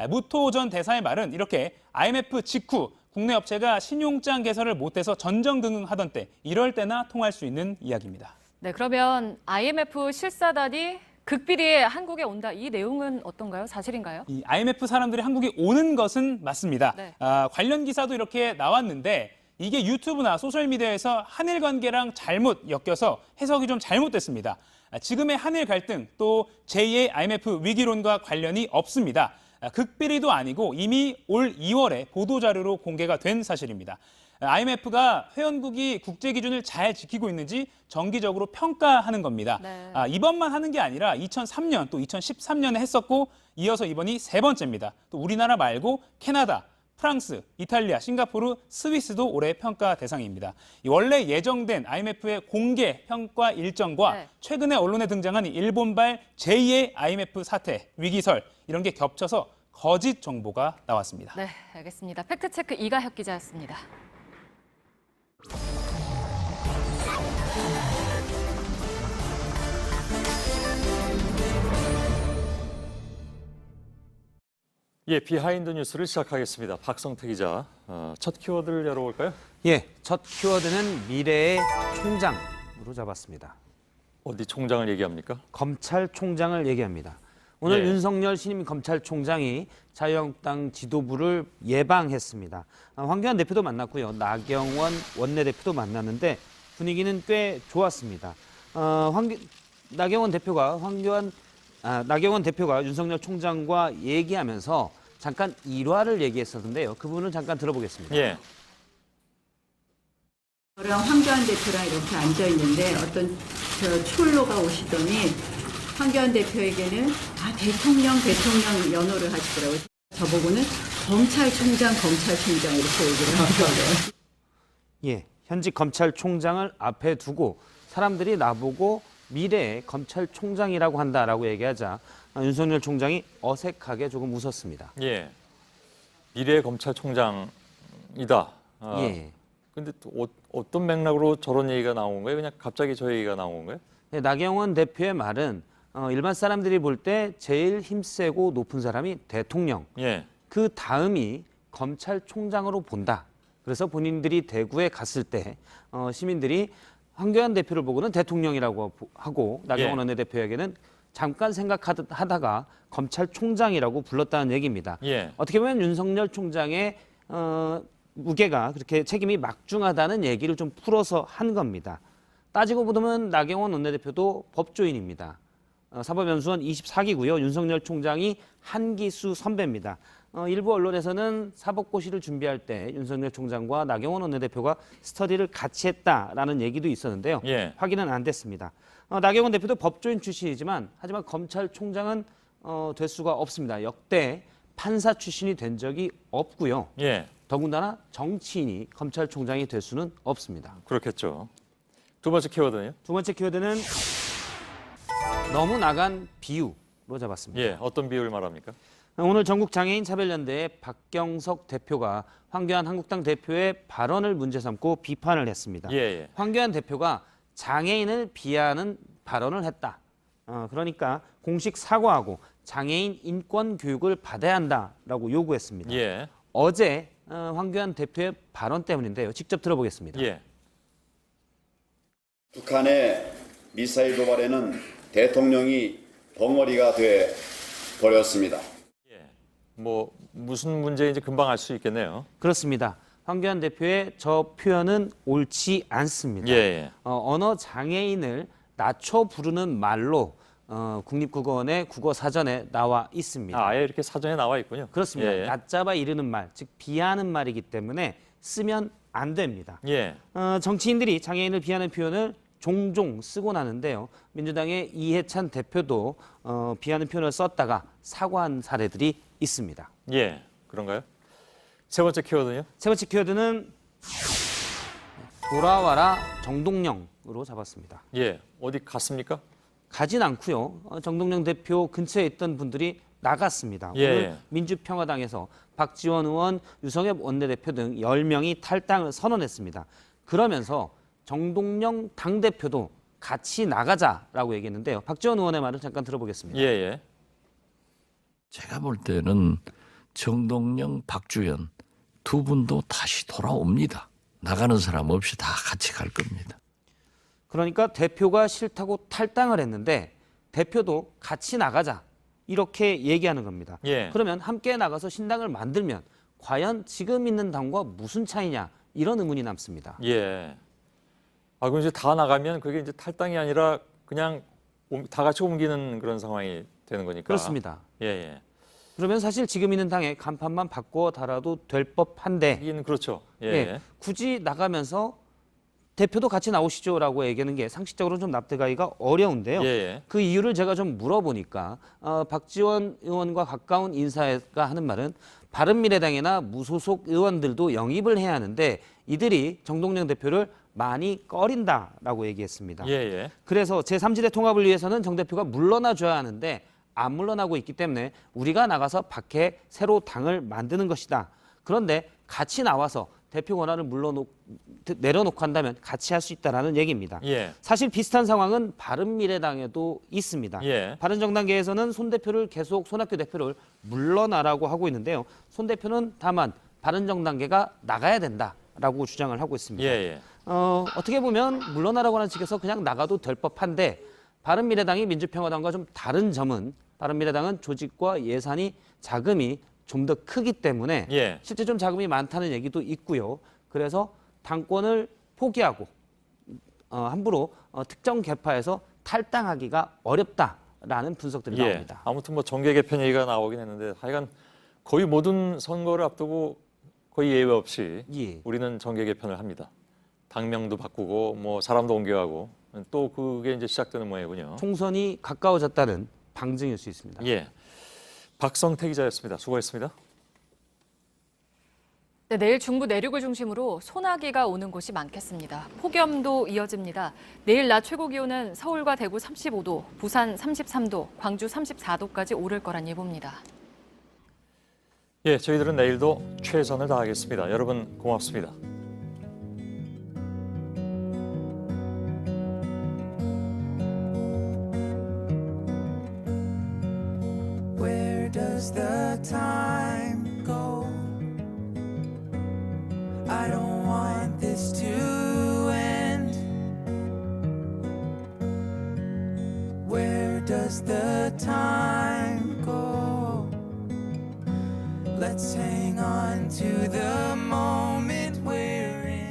무토 전 대사의 말은 이렇게 IMF 직후 국내 업체가 신용장 개설을 못해서 전전긍긍하던 때, 이럴 때나 통할 수 있는 이야기입니다. 네, 그러면 IMF 실사단이 극비리에 한국에 온다. 이 내용은 어떤가요? 사실인가요? 이 IMF 사람들이 한국에 오는 것은 맞습니다. 네. 관련 기사도 이렇게 나왔는데 이게 유튜브나 소셜미디어에서 한일 관계랑 잘못 엮여서 해석이 좀 잘못됐습니다. 지금의 한일 갈등 또 제2의 IMF 위기론과 관련이 없습니다. 극비리도 아니고 이미 올 2월에 보도자료로 공개가 된 사실입니다. IMF가 회원국이 국제 기준을 잘 지키고 있는지 정기적으로 평가하는 겁니다. 네. 이번만 하는 게 아니라 2003년 또 2013년에 했었고 이어서 이번이 3번째입니다. 또 우리나라 말고 캐나다, 프랑스, 이탈리아, 싱가포르, 스위스도 올해 평가 대상입니다. 원래 예정된 IMF의 공개 평가 일정과 네. 최근에 언론에 등장한 일본발 제2의 IMF 사태, 위기설 이런 게 겹쳐서 거짓 정보가 나왔습니다. 네, 알겠습니다. 팩트체크 이가혁 기자였습니다. 예, 비하인드 뉴스를 시작하겠습니다. 박성태 기자, 첫 키워드를 열어볼까요? 예, 첫 키워드는 미래의 총장으로 잡았습니다. 어디 총장을 얘기합니까? 검찰총장을 얘기합니다. 오늘 예. 윤석열 신임 검찰총장이 자유한국당 지도부를 예방했습니다. 황교안 대표도 만났고요. 나경원 원내대표도 만났는데 분위기는 꽤 좋았습니다. 나경원 대표가 윤석열 총장과 얘기하면서 잠깐 일화를 얘기했었는데요. 그 부분을 잠깐 들어보겠습니다. 예. 저랑 황교안 대표랑 이렇게 앉아 있는데 어떤 출로가 오시더니 황교안 대표에게는 대통령 연호를 하시더라고요. 저보고는 검찰총장 이렇게 얘기를 하더라고요. 예, 현직 검찰총장을 앞에 두고 사람들이 나보고 미래의 검찰총장이라고 한다라고 얘기하자 윤석열 총장이 어색하게 조금 웃었습니다. 예. 미래의 검찰총장이다. 예. 근데 또 어떤 맥락으로 저런 얘기가 나온 거예요? 그냥 갑자기 저 얘기가 나온 거예요? 네, 나경원 대표의 말은 일반 사람들이 볼 때 제일 힘세고 높은 사람이 대통령, 예. 그 다음이 검찰총장으로 본다. 그래서 본인들이 대구에 갔을 때 시민들이 황교안 대표를 보고는 대통령이라고 하고 나경원 예. 원내대표에게는 잠깐 생각하다가 검찰총장이라고 불렀다는 얘기입니다. 예. 어떻게 보면 윤석열 총장의 무게가 그렇게 책임이 막중하다는 얘기를 좀 풀어서 한 겁니다. 따지고 보면 나경원 원내대표도 법조인입니다. 사법연수원 24기고요. 윤석열 총장이 한기수 선배입니다. 일부 언론에서는 사법고시를 준비할 때 윤석열 총장과 나경원 원내대표가 스터디를 같이 했다라는 얘기도 있었는데요. 예. 확인은 안 됐습니다. 나경원 대표도 법조인 출신이지만 하지만 검찰총장은 될 수가 없습니다. 역대 판사 출신이 된 적이 없고요. 예. 더군다나 정치인이 검찰총장이 될 수는 없습니다. 그렇겠죠. 두 번째 키워드는요? 두 번째 키워드는 너무 나간 비유로 잡았습니다. 예, 어떤 비유를 말합니까? 오늘 전국장애인차별연대의 박경석 대표가 황교안 한국당 대표의 발언을 문제 삼고 비판을 했습니다. 예, 예. 황교안 대표가 장애인을 비하하는 발언을 했다. 그러니까 공식 사과하고 장애인 인권 교육을 받아야 한다라고 요구했습니다. 예. 어제 황교안 대표의 발언 때문인데요. 직접 들어보겠습니다. 예. 북한의 미사일 도발에는 대통령이 벙어리가 돼 버렸습니다. 뭐 무슨 문제인지 금방 알 수 있겠네요. 그렇습니다. 황교안 대표의 저 표현은 옳지 않습니다. 예. 언어 장애인을 낮춰 부르는 말로 국립국어원의 국어사전에 나와 있습니다. 아예 이렇게 사전에 나와 있군요. 그렇습니다. 예. 낮잡아 이르는 말, 즉 비하하는 말이기 때문에 쓰면 안 됩니다. 예. 정치인들이 장애인을 비하하는 표현을 종종 쓰곤 하는데요. 민주당의 이해찬 대표도 비하하는 표현을 썼다가 사과한 사례들이 있습니다. 예, 그런가요? 세 번째 키워드는요? 세 번째 키워드는 돌아와라 정동영으로 잡았습니다. 예, 어디 갔습니까? 가진 않고요. 정동영 대표 근처에 있던 분들이 나갔습니다. 예. 오늘 민주평화당에서 박지원 의원, 유성엽 원내대표 등 10명이 탈당을 선언했습니다. 그러면서 정동영 당대표도 같이 나가자라고 얘기했는데요. 박지원 의원의 말을 잠깐 들어보겠습니다. 예. 제가 볼 때는 정동영, 박주연 두 분도 다시 돌아옵니다. 나가는 사람 없이 다 같이 갈 겁니다. 그러니까 대표가 싫다고 탈당을 했는데 대표도 같이 나가자 이렇게 얘기하는 겁니다. 예. 그러면 함께 나가서 신당을 만들면 과연 지금 있는 당과 무슨 차이냐 이런 의문이 남습니다. 예. 그럼 이제 다 나가면 그게 이제 탈당이 아니라 그냥 다 같이 옮기는 그런 상황이 되는 거니까. 그렇습니다. 예. 그러면 사실 지금 있는 당의 간판만 바꿔 달아도 될 법한데. 이는 그렇죠. 예. 굳이 나가면서 대표도 같이 나오시죠라고 얘기하는 게 상식적으로 좀 납득하기가 어려운데요. 예. 그 이유를 제가 좀 물어보니까 박지원 의원과 가까운 인사가 하는 말은 바른미래당이나 무소속 의원들도 영입을 해야 하는데 이들이 정동영 대표를 많이 꺼린다라고 얘기했습니다. 예. 그래서 제3지대 통합을 위해서는 정 대표가 물러나 줘야 하는데 안 물러나고 있기 때문에 우리가 나가서 밖에 새로 당을 만드는 것이다. 그런데 같이 나와서 대표 권한을 내려놓고 한다면 같이 할 수 있다라는 얘기입니다. 예. 사실 비슷한 상황은 바른미래당에도 있습니다. 예. 바른정당계에서는 손 대표를 계속 손학규 대표를 물러나라고 하고 있는데요. 손 대표는 다만 바른정당계가 나가야 된다라고 주장을 하고 있습니다. 예. 어떻게 보면 물러나라고 하는 측에서 그냥 나가도 될 법한데 바른미래당이 민주평화당과 좀 다른 점은 바른미래당은 조직과 예산이 자금이 좀 더 크기 때문에 예. 실제 좀 자금이 많다는 얘기도 있고요. 그래서 당권을 포기하고 함부로 특정 계파에서 탈당하기가 어렵다라는 분석들이 나옵니다. 아무튼 뭐 정계 개편 얘기가 나오긴 했는데 하여간 거의 모든 선거를 앞두고 거의 예외 없이 우리는 정계 개편을 합니다. 당명도 바꾸고 뭐 사람도 옮겨가고 또 그게 이제 시작되는 모양이군요. 총선이 가까워졌다는 방증일 수 있습니다. 예. 박성태 기자였습니다. 수고했습니다. 네, 내일 중부 내륙을 중심으로 소나기가 오는 곳이 많겠습니다. 폭염도 이어집니다. 내일 낮 최고 기온은 서울과 대구 35도, 부산 33도, 광주 34도까지 오를 거란 예보입니다. 예, 저희들은 내일도 최선을 다하겠습니다. 여러분 고맙습니다. Does the time go? I don't want this to end. Where does the time go? Let's hang on to the moment.